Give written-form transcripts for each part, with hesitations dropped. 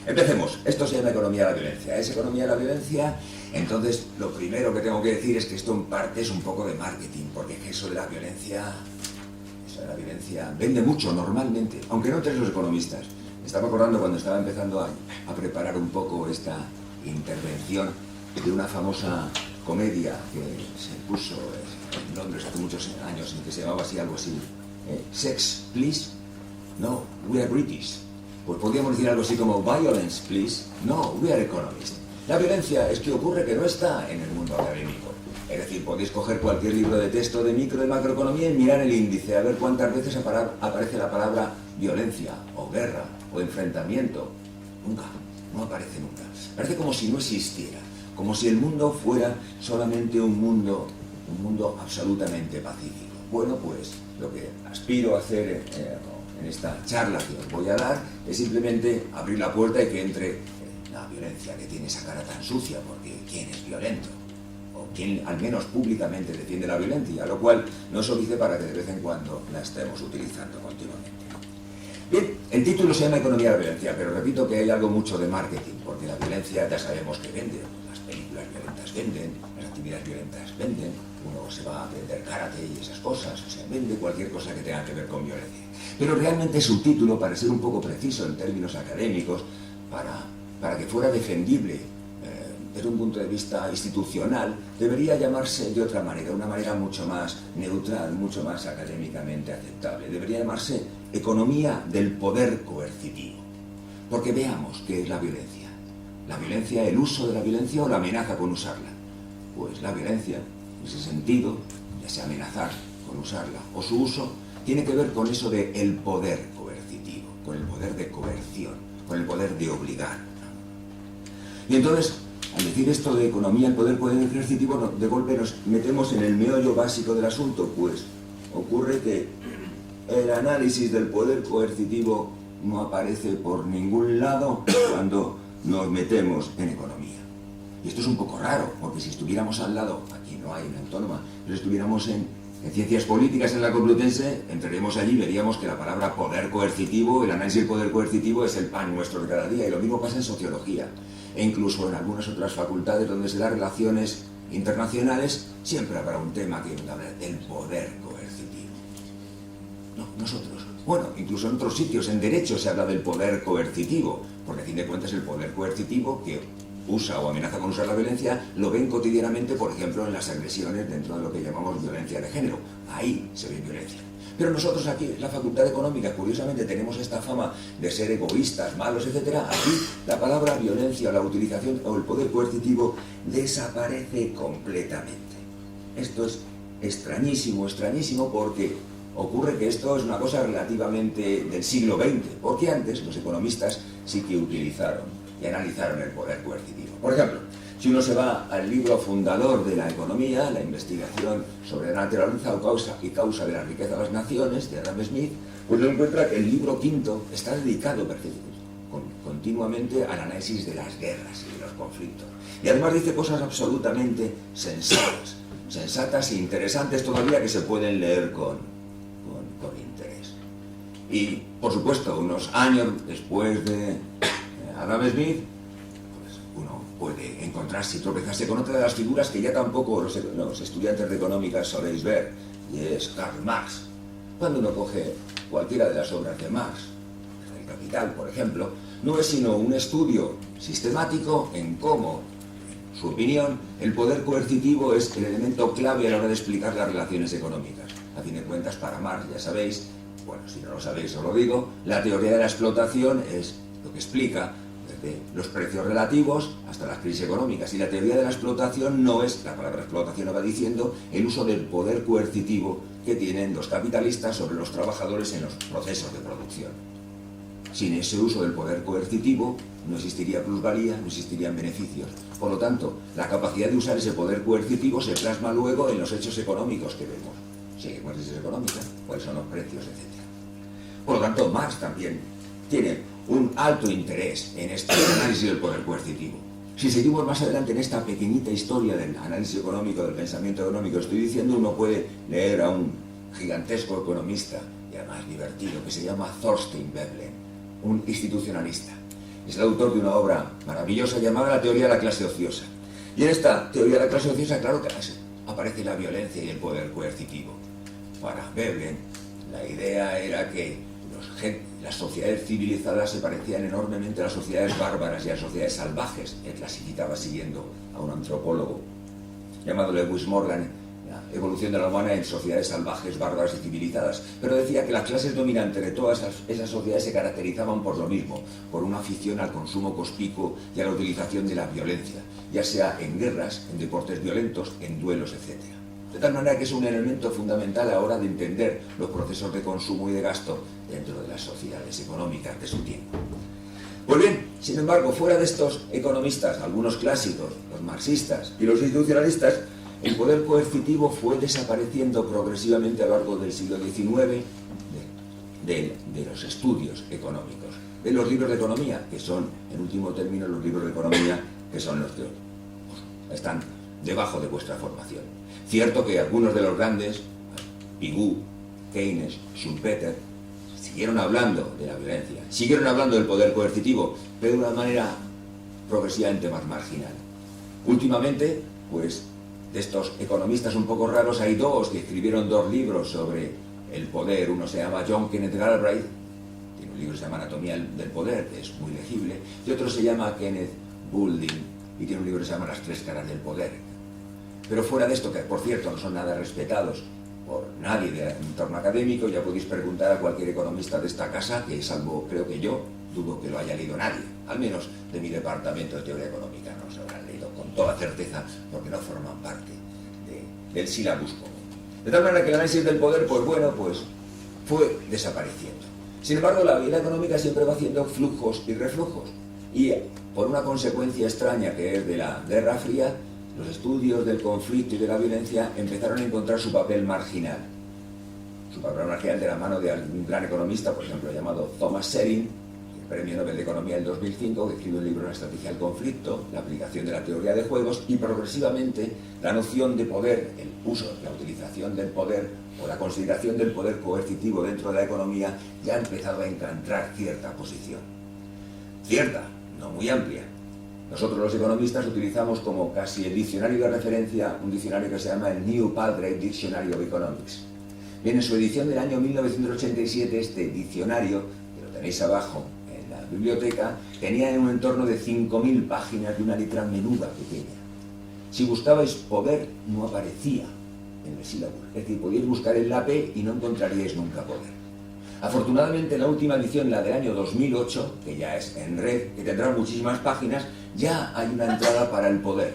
Empecemos. Esto se llama economía de la violencia. ¿Es economía de la violencia? Entonces, lo primero que tengo que decir es que esto en parte es un poco de marketing, porque es que eso de la violencia vende mucho normalmente, aunque no entre los economistas. Me estaba acordando cuando estaba empezando a preparar un poco esta intervención de una famosa comedia que se puso en Londres hace muchos años, en que se llamaba así, algo así, Sex, Please? No, we are British. Pues podríamos decir algo así como Violence, please. No, we are economists. La violencia es que ocurre que no está en el mundo académico. Es decir, podéis coger cualquier libro de texto de micro y macroeconomía y mirar el índice, a ver cuántas veces aparece la palabra violencia, o guerra, o enfrentamiento. Nunca, no aparece nunca. Parece como si no existiera, como si el mundo fuera solamente un mundo absolutamente pacífico. Bueno, pues lo que aspiro a hacer en esta charla que os voy a dar es simplemente abrir la puerta y que entre la violencia, que tiene esa cara tan sucia, porque ¿quién es violento? O quién al menos públicamente defiende la violencia, lo cual no es óbice para que de vez en cuando la estemos utilizando continuamente. Bien, el título se llama Economía de la Violencia, pero repito que hay algo mucho de marketing, porque la violencia ya sabemos que vende, las películas violentas venden, las actividades violentas venden, uno se va a aprender karate y esas cosas, o sea, vende cualquier cosa que tenga que ver con violencia. Pero realmente su título, para ser un poco preciso en términos académicos, para que fuera defendible desde un punto de vista institucional, debería llamarse de otra manera, una manera mucho más neutral, mucho más académicamente aceptable. Debería llamarse economía del poder coercitivo. Porque veamos qué es la violencia. La violencia, el uso de la violencia o la amenaza con usarla. Pues la violencia, en ese sentido, ya sea amenazar con usarla o su uso, tiene que ver con eso de el poder coercitivo, con el poder de coerción, con el poder de obligar. Y entonces, al decir esto de economía, el poder coercitivo, de golpe nos metemos en el meollo básico del asunto, pues ocurre que el análisis del poder coercitivo no aparece por ningún lado cuando nos metemos en economía. Y esto es un poco raro, porque si estuviéramos al lado, aquí no hay una autónoma, pero si estuviéramos en ciencias políticas en la Complutense, entraríamos allí y veríamos que la palabra poder coercitivo, el análisis del poder coercitivo es el pan nuestro de cada día, y lo mismo pasa en sociología, e incluso en algunas otras facultades donde se dan relaciones internacionales, siempre habrá un tema que habla del poder coercitivo. No, nosotros. Bueno, incluso en otros sitios, en derecho se habla del poder coercitivo, porque a fin de cuentas el poder coercitivo que usa o amenaza con usar la violencia, lo ven cotidianamente, por ejemplo, en las agresiones dentro de lo que llamamos violencia de género. Ahí se ve violencia. Pero nosotros aquí, en la Facultad Económica, curiosamente tenemos esta fama de ser egoístas, malos, etc. Aquí la palabra violencia o la utilización o el poder coercitivo desaparece completamente. Esto es extrañísimo, porque ocurre que esto es una cosa relativamente del siglo XX, porque antes los economistas sí que utilizaron y analizaron el poder coercitivo. Por ejemplo, si uno se va al libro fundador de la economía, la investigación sobre la naturaleza y causa de la riqueza de las naciones, de Adam Smith, pues uno encuentra que el libro quinto está dedicado continuamente al análisis de las guerras y de los conflictos. Y además dice cosas absolutamente sensatas e interesantes todavía, que se pueden leer con interés. Y, por supuesto, unos años después de Adam Smith, pues uno puede encontrarse y tropezarse con otra de las figuras que ya tampoco los estudiantes de económicas soléis ver, y es Karl Marx. Cuando uno coge cualquiera de las obras de Marx, El Capital, por ejemplo, no es sino un estudio sistemático en cómo, en su opinión, el poder coercitivo es el elemento clave a la hora de explicar las relaciones económicas. A fin de cuentas, para Marx, ya sabéis, bueno, si no lo sabéis os lo digo, la teoría de la explotación es lo que explica desde los precios relativos hasta las crisis económicas. Y la teoría de la explotación no es, la palabra explotación lo va diciendo, el uso del poder coercitivo que tienen los capitalistas sobre los trabajadores en los procesos de producción. Sin ese uso del poder coercitivo no existiría plusvalía, no existirían beneficios. Por lo tanto, la capacidad de usar ese poder coercitivo se plasma luego en los hechos económicos que vemos. Si hay crisis económica, cuáles son los precios, etc. Por lo tanto, Marx también tiene un alto interés en este análisis del poder coercitivo. Si seguimos más adelante en esta pequeñita historia del análisis económico, del pensamiento económico, estoy diciendo, uno puede leer a un gigantesco economista, y además divertido, que se llama Thorstein Veblen, un institucionalista, es el autor de una obra maravillosa llamada La teoría de la clase ociosa. Y en esta teoría de la clase ociosa, claro que aparece la violencia y el poder coercitivo. Para Veblen, la idea era que las sociedades civilizadas se parecían enormemente a las sociedades bárbaras y a las sociedades salvajes. Él clasificaba siguiendo a un antropólogo llamado Lewis Morgan, la evolución de la humana en sociedades salvajes, bárbaras y civilizadas. Pero decía que las clases dominantes de todas esas sociedades se caracterizaban por lo mismo, por una afición al consumo conspicuo y a la utilización de la violencia, ya sea en guerras, en deportes violentos, en duelos, etc. De tal manera que es un elemento fundamental a la hora de entender los procesos de consumo y de gasto dentro de las sociedades económicas de su tiempo. Pues bien, sin embargo, fuera de estos economistas, algunos clásicos, los marxistas y los institucionalistas, el poder coercitivo fue desapareciendo progresivamente a lo largo del siglo XIX de los estudios económicos, de los libros de economía, que son, en último término, los libros de economía que son los que están debajo de vuestra formación. Cierto que algunos de los grandes, Pigou, Keynes, Schumpeter, siguieron hablando de la violencia, siguieron hablando del poder coercitivo, pero de una manera progresivamente más marginal. Últimamente, pues, de estos economistas un poco raros, hay dos que escribieron dos libros sobre el poder. Uno se llama John Kenneth Galbraith, tiene un libro que se llama Anatomía del poder, que es muy legible, y otro se llama Kenneth Boulding, y tiene un libro que se llama Las tres caras del poder. Pero fuera de esto, que por cierto no son nada respetados por nadie del entorno académico, ya podéis preguntar a cualquier economista de esta casa, que salvo, creo que yo, dudo que lo haya leído nadie, al menos de mi departamento de teoría económica, no se habrán leído con toda certeza, porque no forman parte del sílabus común. De tal manera que el análisis del poder, pues bueno, pues fue desapareciendo. Sin embargo, la vida económica siempre va haciendo flujos y reflujos, y por una consecuencia extraña que es de la Guerra Fría, los estudios del conflicto y de la violencia empezaron a encontrar su papel marginal. Su papel marginal de la mano de un gran economista, por ejemplo, llamado Thomas Schelling, el Premio Nobel de Economía del 2005, que escribió el libro La estrategia del conflicto, la aplicación de la teoría de juegos, y progresivamente la noción de poder, el uso, la utilización del poder o la consideración del poder coercitivo dentro de la economía ya ha empezado a encontrar cierta posición. Cierta, no muy amplia. Nosotros los economistas utilizamos como casi el diccionario de referencia un diccionario que se llama el New Palgrave Dictionary of Economics. Bien, en su edición del año 1987, este diccionario, que lo tenéis abajo en la biblioteca, tenía en un entorno de 5.000 páginas de una letra menuda pequeña. Si buscabais poder, no aparecía en el sílabus. Es decir, podíais buscar en la P y no encontraríais nunca poder. Afortunadamente, en la última edición, la del año 2008, que ya es en red, que tendrá muchísimas páginas, ya hay una entrada para el poder.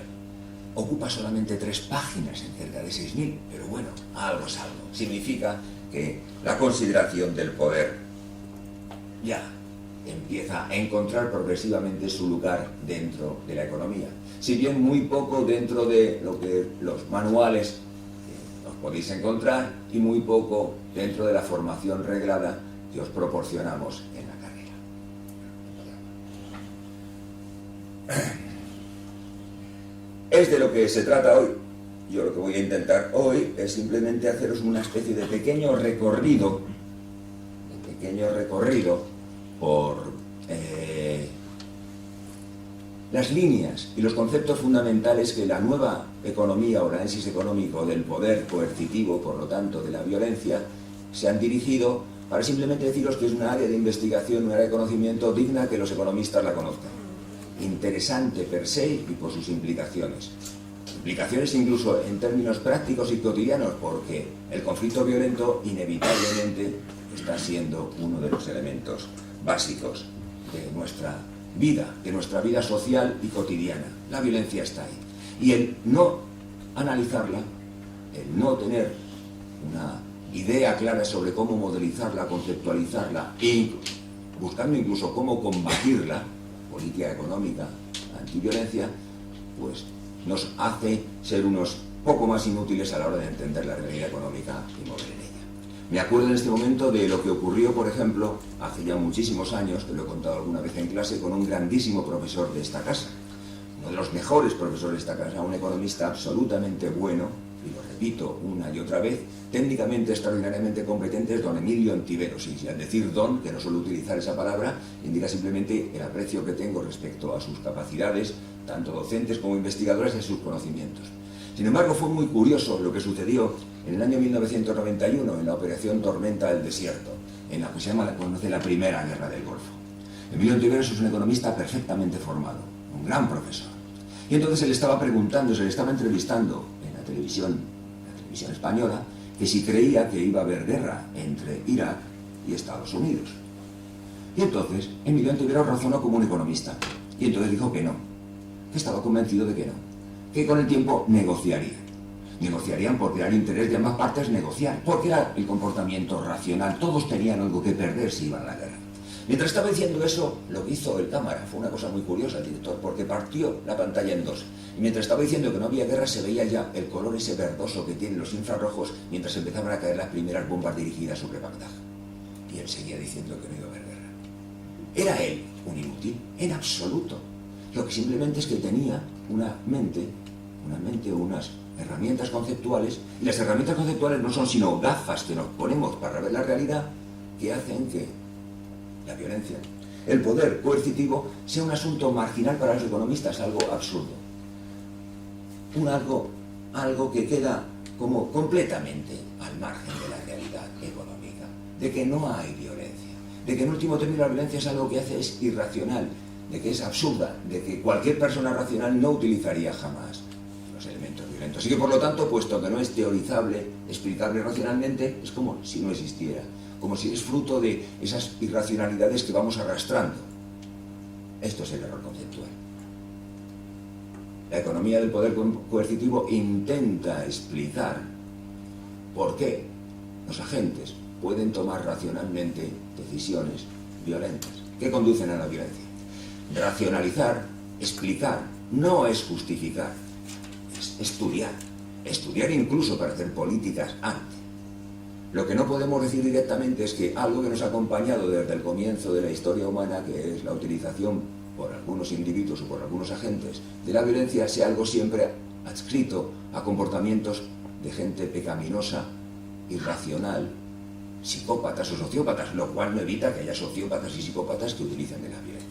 Ocupa solamente 3 páginas en cerca de 6.000, pero bueno, algo es algo. Significa que la consideración del poder ya empieza a encontrar progresivamente su lugar dentro de la economía. Si bien muy poco dentro de lo que los manuales os podéis encontrar y muy poco dentro de la formación reglada que os proporcionamos en la carrera. Es de lo que se trata hoy. Yo lo que voy a intentar hoy es simplemente haceros una especie de pequeño recorrido por las líneas y los conceptos fundamentales que la nueva economía o análisis económico del poder coercitivo, por lo tanto de la violencia, se han dirigido para simplemente deciros que es una área de investigación, una área de conocimiento digna que los economistas la conozcan. Interesante per se y por sus implicaciones. Implicaciones incluso en términos prácticos y cotidianos, porque el conflicto violento inevitablemente está siendo uno de los elementos básicos de nuestra vida social y cotidiana. La violencia está ahí. Y el no analizarla, el no tener una idea clara sobre cómo modelizarla, conceptualizarla, e buscando incluso cómo combatirla, política económica, antiviolencia, pues nos hace ser unos poco más inútiles a la hora de entender la realidad económica y mover en ella. Me acuerdo en este momento de lo que ocurrió, por ejemplo, hace ya muchísimos años, que lo he contado alguna vez en clase, con un grandísimo profesor de esta casa, uno de los mejores profesores de esta casa, un economista absolutamente bueno, y lo repito una y otra vez, técnicamente extraordinariamente competente es don Emilio Ontiveros. Y al decir don, que no suelo utilizar esa palabra, indica simplemente el aprecio que tengo respecto a sus capacidades, tanto docentes como investigadoras, y a sus conocimientos. Sin embargo, fue muy curioso lo que sucedió en el año 1991 en la Operación Tormenta del Desierto, en la que se conoce la Primera Guerra del Golfo. Emilio Ontiveros es un economista perfectamente formado, un gran profesor. Y entonces se le estaba preguntando, se le estaba entrevistando en la televisión española, que si creía que iba a haber guerra entre Irak y Estados Unidos. Y entonces Emilio Ontiveros razonó como un economista. Y entonces dijo que no, que estaba convencido de que no, que con el tiempo negociarían. Negociarían porque era el interés de ambas partes negociar, porque era el comportamiento racional. Todos tenían algo que perder si iban a la guerra. Mientras estaba diciendo eso, lo que hizo el cámara fue una cosa muy curiosa, el director, porque partió la pantalla en dos. Y mientras estaba diciendo que no había guerra, se veía ya el color ese verdoso que tienen los infrarrojos mientras empezaban a caer las primeras bombas dirigidas sobre Bagdad. Y él seguía diciendo que no iba a haber guerra. ¿Era él un inútil? En absoluto. Lo que simplemente es que tenía una mente, unas herramientas conceptuales, y las herramientas conceptuales no son sino gafas que nos ponemos para ver la realidad, que hacen que la violencia, el poder coercitivo, sea un asunto marginal para los economistas, algo absurdo. Algo que queda como completamente al margen de la realidad económica, de que no hay violencia, de que en último término la violencia es algo que es irracional, de que es absurda, de que cualquier persona racional no utilizaría jamás los elementos violentos. Así que, por lo tanto, puesto que no es teorizable, explicable racionalmente, es como si no existiera, como si es fruto de esas irracionalidades que vamos arrastrando. Esto es el error conceptual. La economía del poder coercitivo intenta explicar por qué los agentes pueden tomar racionalmente decisiones violentas que conducen a la violencia. Racionalizar, explicar, no es justificar, es estudiar. Estudiar incluso para hacer políticas antes. Lo que no podemos decir directamente es que algo que nos ha acompañado desde el comienzo de la historia humana, que es la utilización por algunos individuos o por algunos agentes de la violencia, sea algo siempre adscrito a comportamientos de gente pecaminosa, irracional, psicópatas o sociópatas, lo cual no evita que haya sociópatas y psicópatas que utilicen de la violencia.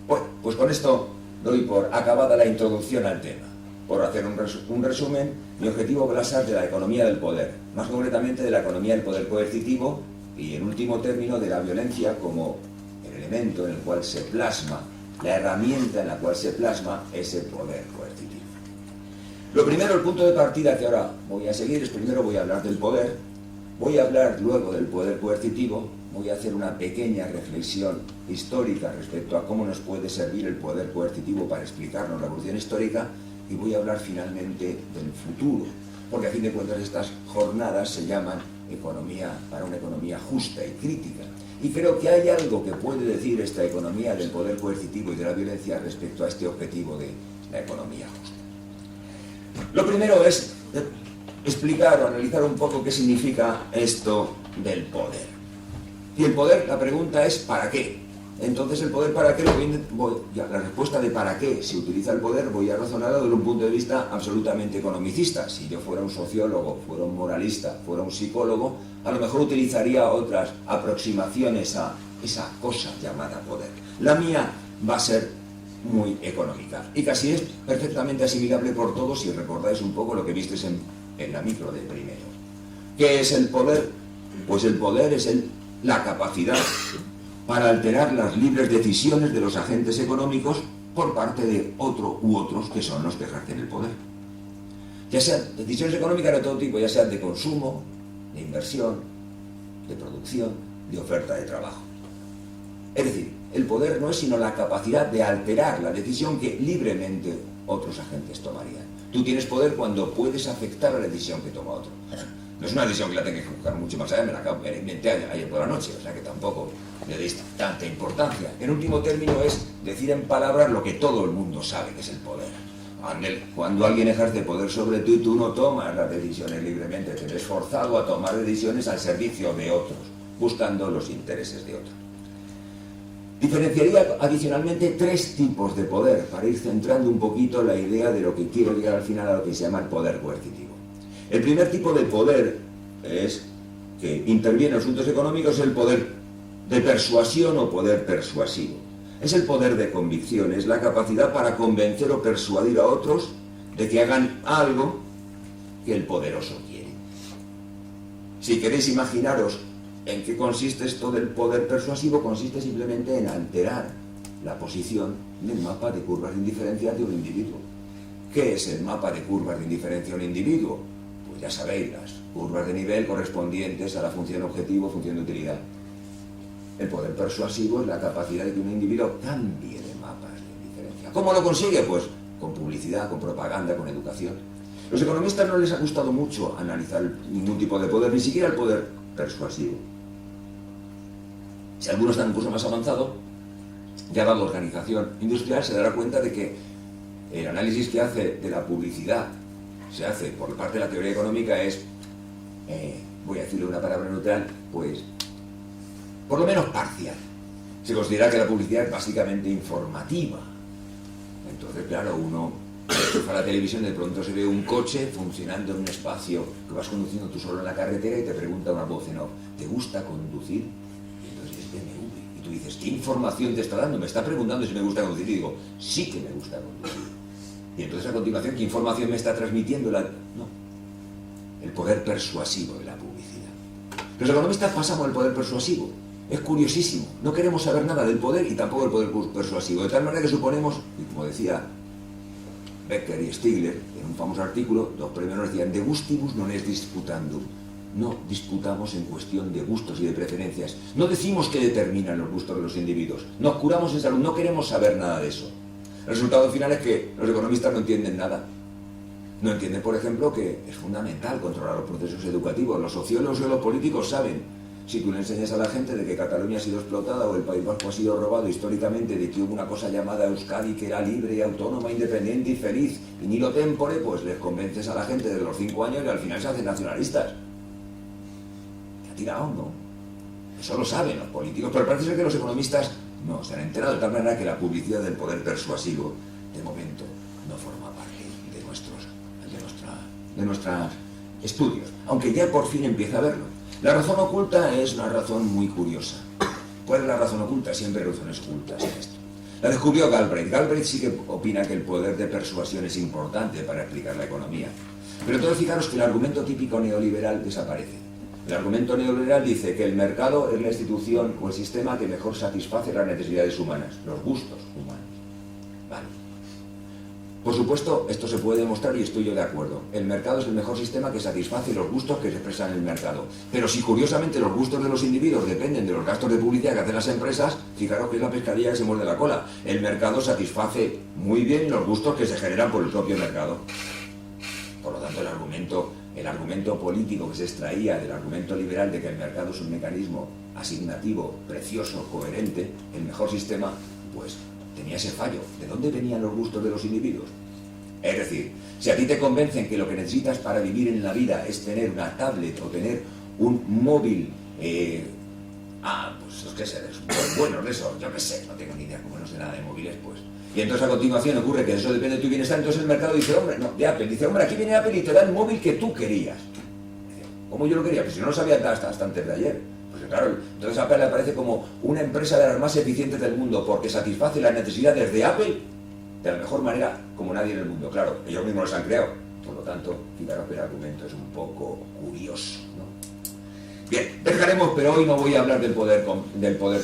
Bueno, pues con esto doy por acabada la introducción al tema. Por hacer un resumen, mi objetivo va a ser de la economía del poder, más concretamente de la economía del poder coercitivo y, en último término, de la violencia como el elemento en el cual se plasma, la herramienta en la cual se plasma ese poder coercitivo. Lo primero, el punto de partida que ahora voy a seguir es: primero voy a hablar del poder, voy a hablar luego del poder coercitivo, voy a hacer una pequeña reflexión histórica respecto a cómo nos puede servir el poder coercitivo para explicarnos la evolución histórica, y voy a hablar finalmente del futuro, porque a fin de cuentas estas jornadas se llaman economía para una economía justa y crítica. Y creo que hay algo que puede decir esta economía del poder coercitivo y de la violencia respecto a este objetivo de la economía justa. Lo primero es explicar o analizar un poco qué significa esto del poder. Y el poder, la pregunta es ¿para qué? Entonces, el poder, ¿para qué? La respuesta de para qué se utiliza el poder voy a razonarla desde un punto de vista absolutamente economicista. Si yo fuera un sociólogo, fuera un moralista, fuera un psicólogo, a lo mejor utilizaría otras aproximaciones a esa cosa llamada poder. La mía va a ser muy económica y casi es perfectamente asimilable por todos si recordáis un poco lo que visteis en la micro de primero. ¿Qué es el poder? Pues el poder es la capacidad para alterar las libres decisiones de los agentes económicos por parte de otro u otros que son los que ejercen el poder. Ya sean decisiones económicas de todo tipo, ya sean de consumo, de inversión, de producción, de oferta de trabajo. Es decir, el poder no es sino la capacidad de alterar la decisión que libremente otros agentes tomarían. Tú tienes poder cuando puedes afectar a la decisión que toma otro. No es una decisión que la tenga que juzgar mucho más allá, me la inventé ayer por la noche, o sea que tampoco le deis tanta importancia. En último término es decir en palabras lo que todo el mundo sabe que es el poder. Cuando alguien ejerce poder sobre ti, tú no tomas las decisiones libremente, te ves forzado a tomar decisiones al servicio de otros, buscando los intereses de otros. Diferenciaría adicionalmente tres tipos de poder para ir centrando un poquito la idea de lo que quiero llegar al final a lo que se llama el poder coercitivo. El primer tipo de poder es que interviene en asuntos económicos, es el poder de persuasión o poder persuasivo. Es el poder de convicción, es la capacidad para convencer o persuadir a otros de que hagan algo que el poderoso quiere. Si queréis imaginaros en qué consiste esto del poder persuasivo, consiste simplemente en alterar la posición del mapa de curvas de indiferencia de un individuo. ¿Qué es el mapa de curvas de indiferencia de un individuo? Pues ya sabéis, las curvas de nivel correspondientes a la función objetivo, función de utilidad. El poder persuasivo es la capacidad de que un individuo cambie de mapas de indiferencia. ¿Cómo lo consigue? Pues con publicidad, con propaganda, con educación. Los economistas no les ha gustado mucho analizar ningún tipo de poder, ni siquiera el poder persuasivo. Si alguno está en un curso más avanzado, ya dado organización industrial, se dará cuenta de que el análisis que hace de la publicidad, se hace por parte de la teoría económica, es, voy a decirle una palabra neutral, pues, por lo menos parcial. Se considera que la publicidad es básicamente informativa. Entonces, claro, uno a la televisión, de pronto se ve un coche funcionando en un espacio que vas conduciendo tú solo en la carretera y te pregunta una voz en off, ¿te gusta conducir? Y entonces es BMW. Y tú dices, ¿qué información te está dando? Me está preguntando si me gusta conducir. Y digo, sí que me gusta conducir. Y entonces a continuación, ¿qué información me está transmitiendo? No, el poder persuasivo de la publicidad. Los economistas pasamos el poder persuasivo. Es curiosísimo. No queremos saber nada del poder y tampoco del poder persuasivo. De tal manera que suponemos, y como decía Becker y Stigler, en un famoso artículo, dos premios nos decían, de gustibus non est disputandum. No disputamos en cuestión de gustos y de preferencias. No decimos que determinan los gustos de los individuos. Nos curamos en salud, no queremos saber nada de eso. El resultado final es que los economistas no entienden nada. No entienden, por ejemplo, que es fundamental controlar los procesos educativos. Los sociólogos y los políticos saben. Si tú le enseñas a la gente de que Cataluña ha sido explotada o el País Vasco ha sido robado históricamente, de que hubo una cosa llamada Euskadi que era libre y autónoma, independiente y feliz, y ni lo tempore, pues les convences a la gente desde los 5 años y al final se hacen nacionalistas. ¿Te ha tirado, no? Eso lo saben los políticos, pero parece ser que los economistas no se han enterado, de tal manera que la publicidad del poder persuasivo, de momento, no forma parte de nuestros estudios, aunque ya por fin empieza a verlo. La razón oculta es una razón muy curiosa. ¿Cuál es la razón oculta? Siempre hay razones ocultas en esto. La descubrió Galbraith. Galbraith sí que opina que el poder de persuasión es importante para explicar la economía. Pero entonces fijaros que el argumento típico neoliberal desaparece. El argumento neoliberal dice que el mercado es la institución o el sistema que mejor satisface las necesidades humanas, los gustos humanos. Vale. Por supuesto, esto se puede demostrar y estoy yo de acuerdo. El mercado es el mejor sistema que satisface los gustos que se expresan en el mercado. Pero si curiosamente los gustos de los individuos dependen de los gastos de publicidad que hacen las empresas, fijaros que es la pescadilla que se muerde la cola. El mercado satisface muy bien los gustos que se generan por el propio mercado. Por lo tanto, el argumento político que se extraía del argumento liberal de que el mercado es un mecanismo asignativo, precioso, coherente, el mejor sistema, pues tenía ese fallo. ¿De dónde venían los gustos de los individuos? Es decir, si a ti te convencen que lo que necesitas para vivir en la vida es tener una tablet o tener un móvil, pues es que sé, buenos de eso, yo qué sé, no tengo ni idea, como no sé nada de móviles, pues. Y entonces a continuación ocurre que eso depende de tu bienestar, entonces el mercado dice, hombre, no, de Apple, dice, hombre, aquí viene Apple y te da el móvil que tú querías. ¿Cómo yo lo quería? Pues si no lo sabía hasta antes de ayer. Pues claro, entonces Apple le aparece como una empresa de las más eficientes del mundo porque satisface las necesidades de Apple de la mejor manera como nadie en el mundo. Claro, ellos mismos los han creado. Por lo tanto, fijaros que el argumento es un poco curioso, ¿no? Bien, dejaremos, pero hoy no voy a hablar del poder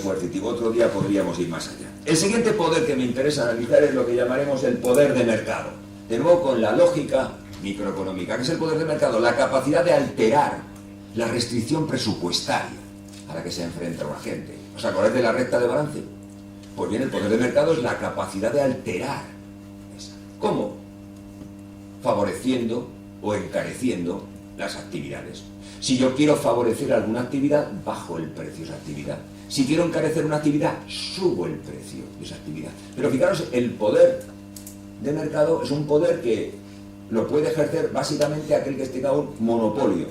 coercitivo. Otro día podríamos ir más allá. El siguiente poder que me interesa analizar es lo que llamaremos el poder de mercado. De nuevo con la lógica microeconómica. ¿Qué es el poder de mercado? La capacidad de alterar la restricción presupuestaria a la que se enfrenta una gente. ¿Os acordáis de la recta de balance? Pues bien, el poder de mercado es la capacidad de alterar esa. ¿Cómo? Favoreciendo o encareciendo las actividades. Si yo quiero favorecer alguna actividad, bajo el precio de esa actividad. Si quiero encarecer una actividad, subo el precio de esa actividad. Pero fijaros, el poder de mercado es un poder que lo puede ejercer básicamente aquel que tenga un monopolio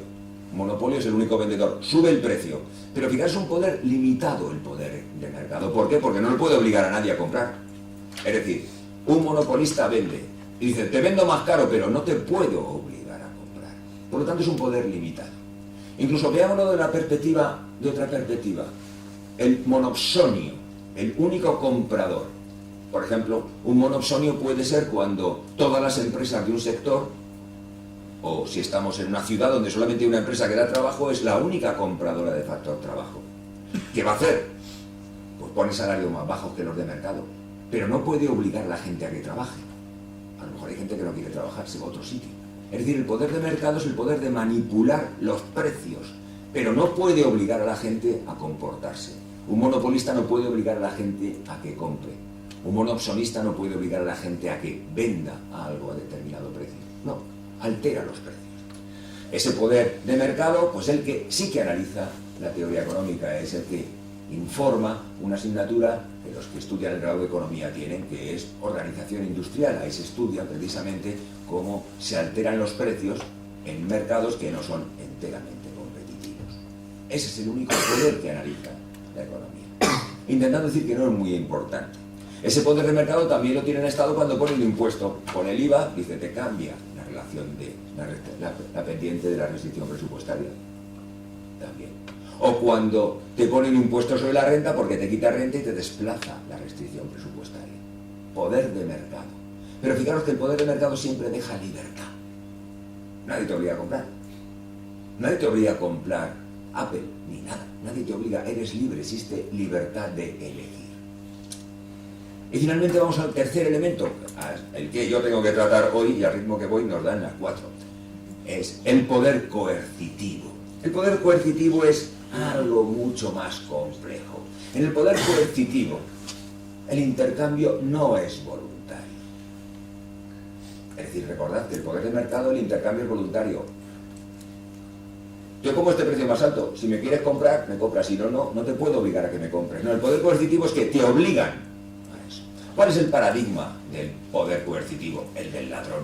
monopolio es el único vendedor, sube el precio. Pero fijaros, es un poder limitado el poder de mercado. ¿Por qué? Porque no le puede obligar a nadie a comprar. Es decir, un monopolista vende y dice, te vendo más caro, pero no te puedo obligar a comprar. Por lo tanto, es un poder limitado. Incluso veámoslo de otra perspectiva. El monopsonio, el único comprador. Por ejemplo, un monopsonio puede ser cuando todas las empresas de un sector, o si estamos en una ciudad donde solamente hay una empresa que da trabajo, es la única compradora de factor trabajo. ¿Qué va a hacer? Pues pone salarios más bajos que los de mercado, pero no puede obligar a la gente a que trabaje. A lo mejor hay gente que no quiere trabajar, se va a otro sitio. Es decir, el poder de mercado es el poder de manipular los precios, pero no puede obligar a la gente a comportarse. Un monopolista no puede obligar a la gente a que compre. Un monopsonista no puede obligar a la gente a que venda algo a determinado precio. No, altera los precios. Ese poder de mercado, pues el que sí que analiza la teoría económica, es el que informa una asignatura que los que estudian el grado de economía tienen, que es organización industrial. Ahí se estudia precisamente cómo se alteran los precios en mercados que no son enteramente competitivos. Ese es el único poder que analiza la economía. Intentando decir que no es muy importante. Ese poder de mercado también lo tiene el Estado cuando pone un impuesto. Con el IVA, dice, te cambia la relación de la pendiente de la restricción presupuestaria. También. O cuando te pone un impuesto sobre la renta porque te quita renta y te desplaza la restricción presupuestaria. Poder de mercado. Pero fijaros que el poder de mercado siempre deja libertad. Nadie te obliga a comprar. Nadie te obliga a comprar Apple, ni nada. Nadie te obliga, eres libre, existe libertad de elegir. Y finalmente vamos al tercer elemento, el que yo tengo que tratar hoy, y al ritmo que voy nos dan las 4. Es el poder coercitivo. El poder coercitivo es algo mucho más complejo. En el poder coercitivo, el intercambio no es voluntario. Es decir, recordad que el poder de mercado, el intercambio es voluntario. Yo pongo este precio más alto, si me quieres comprar, me compras, si no, no te puedo obligar a que me compres. No, el poder coercitivo es que te obligan a eso. ¿Cuál es el paradigma del poder coercitivo? El del ladrón.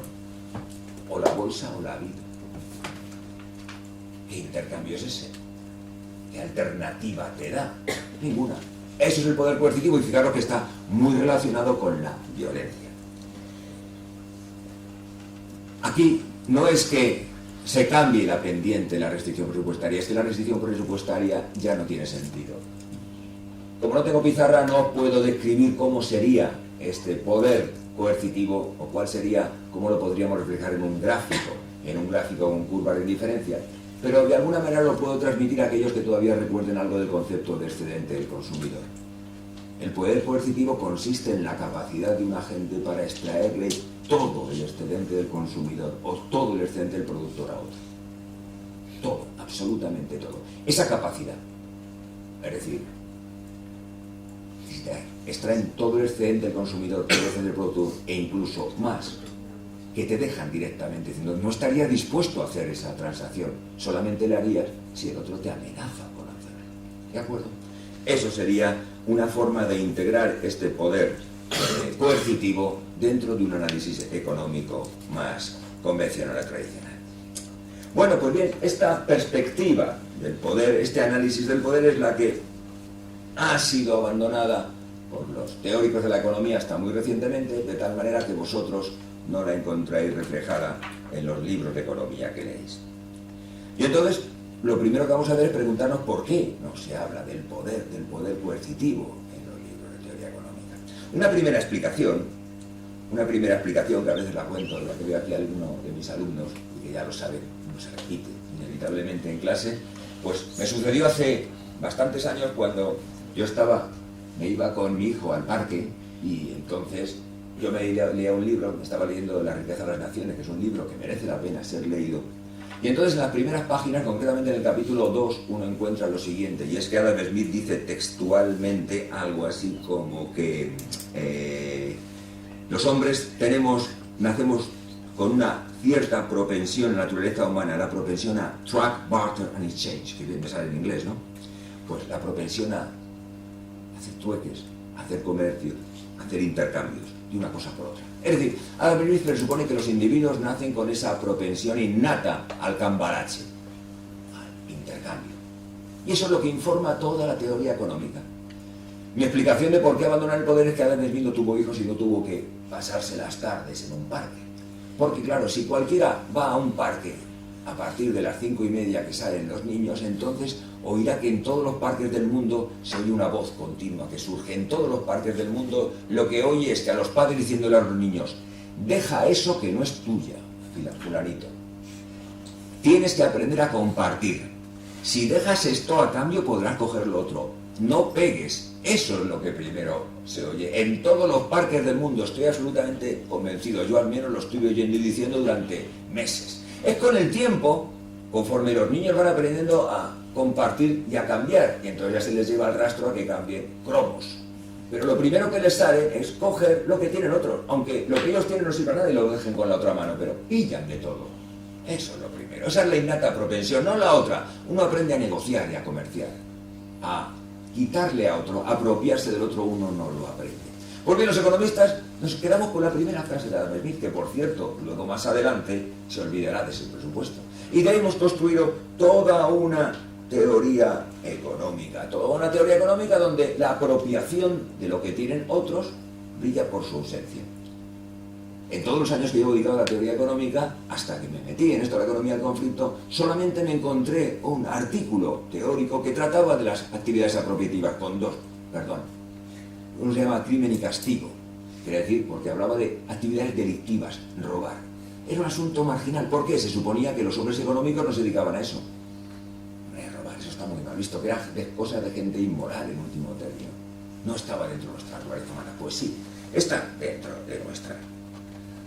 O la bolsa o la vida. ¿Qué intercambio es ese? ¿Qué alternativa te da? Ninguna. Eso es el poder coercitivo y fijaros que está muy relacionado con la violencia. Aquí no es que se cambie la pendiente, la restricción presupuestaria, es que la restricción presupuestaria ya no tiene sentido. Como no tengo pizarra, no puedo describir cómo sería este poder coercitivo o cuál sería, cómo lo podríamos reflejar en un gráfico con curvas de indiferencia. Pero de alguna manera lo puedo transmitir a aquellos que todavía recuerden algo del concepto de excedente del consumidor. El poder coercitivo consiste en la capacidad de un agente para extraerle todo el excedente del consumidor o todo el excedente del productor a otro. Todo, absolutamente todo. Esa capacidad, es decir, extraen todo el excedente del consumidor, todo el excedente del productor e incluso más, que te dejan directamente diciendo, no estaría dispuesto a hacer esa transacción, solamente la harías si el otro te amenaza con hacerlo. ¿De acuerdo? Eso sería una forma de integrar este poder coercitivo dentro de un análisis económico más convencional y tradicional. Bueno, pues bien, esta perspectiva del poder, este análisis del poder es la que ha sido abandonada por los teóricos de la economía hasta muy recientemente, de tal manera que vosotros no la encontráis reflejada en los libros de economía que leéis. Y entonces, lo primero que vamos a hacer es preguntarnos por qué no se habla del poder coercitivo en los libros de teoría económica. Una primera explicación que a veces la cuento, la que veo aquí a alguno de mis alumnos, y que ya lo saben, no se repite inevitablemente en clase, pues me sucedió hace bastantes años cuando yo me iba con mi hijo al parque y entonces yo me leía un libro, me estaba leyendo La riqueza de las naciones, que es un libro que merece la pena ser leído. Y entonces en las primeras páginas, concretamente en el capítulo 2, uno encuentra lo siguiente, y es que Adam Smith dice textualmente algo así como que los hombres nacemos con una cierta propensión en la naturaleza humana, la propensión a track, barter and exchange, que bien me sale en inglés, ¿no? Pues la propensión a hacer trueques, a hacer comercio, a hacer intercambios de una cosa por otra. Es decir, Adam Smith presupone que los individuos nacen con esa propensión innata al cambalache, Y eso es lo que informa toda la teoría económica. Mi explicación de por qué abandonar el poder es que Adam Smith no tuvo hijos y no tuvo que pasarse las tardes en un parque. Porque claro, si cualquiera va a un parque a partir de las 5:30 que salen los niños, entonces oirá que en todos los parques del mundo se oye una voz continua que surge. En todos los parques del mundo lo que oye es que a los padres diciéndole a los niños: deja eso que no es tuya, fulanito. Tienes que aprender a compartir. Si dejas esto, a cambio podrás coger lo otro. No pegues. Eso es lo que primero se oye. En todos los parques del mundo estoy absolutamente convencido. Yo al menos lo estoy oyendo y diciendo durante meses. Es con el tiempo, conforme los niños van aprendiendo a compartir y a cambiar. Y entonces ya se les lleva el rastro a que cambien cromos. Pero lo primero que les sale es coger lo que tienen otros. Aunque lo que ellos tienen no sirva a nada y lo dejen con la otra mano. Pero pillan de todo. Eso es lo primero. Esa es la innata propensión, no la otra. Uno aprende a negociar y a comerciar. A quitarle a otro, apropiarse del otro, uno no lo aprende. Porque los economistas nos quedamos con la primera frase de Adam Smith, que por cierto, luego más adelante se olvidará de ese presupuesto. Y de ahí hemos construido toda una teoría económica donde la apropiación de lo que tienen otros brilla por su ausencia. En todos los años que llevo dedicado a la teoría económica, hasta que me metí en esto de la economía del conflicto, solamente me encontré un artículo teórico que trataba de las actividades apropiativas, uno se llama crimen y castigo, quiere decir, porque hablaba de actividades delictivas, robar. Era un asunto marginal, ¿por qué? Se suponía que los hombres económicos no se dedicaban a eso. Robar, eso está muy mal visto, que era cosa de gente inmoral en último término. No estaba dentro de nuestra naturaleza humana, pues sí, está dentro de nuestra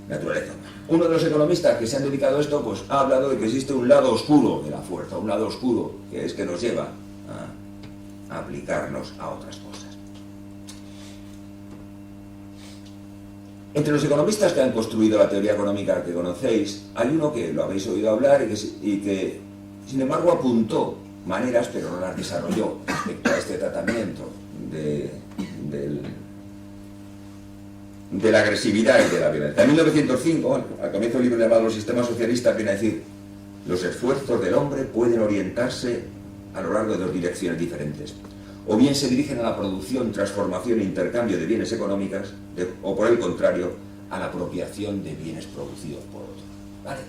naturaleza. Uno de los economistas que se han dedicado a esto, pues ha hablado de que existe un lado oscuro de la fuerza, un lado oscuro que es que nos lleva a aplicarnos a otras cosas. Entre los economistas que han construido la teoría económica que conocéis, hay uno que lo habéis oído hablar y que sin embargo apuntó maneras, pero no las desarrolló respecto a este tratamiento de la agresividad y de la violencia. En 1905, al comienzo del libro llamado Los sistemas socialistas, viene a decir: los esfuerzos del hombre pueden orientarse a lo largo de dos direcciones diferentes. O bien se dirigen a la producción, transformación e intercambio de bienes económicos, o por el contrario, a la apropiación de bienes producidos por otros. ¿Vale?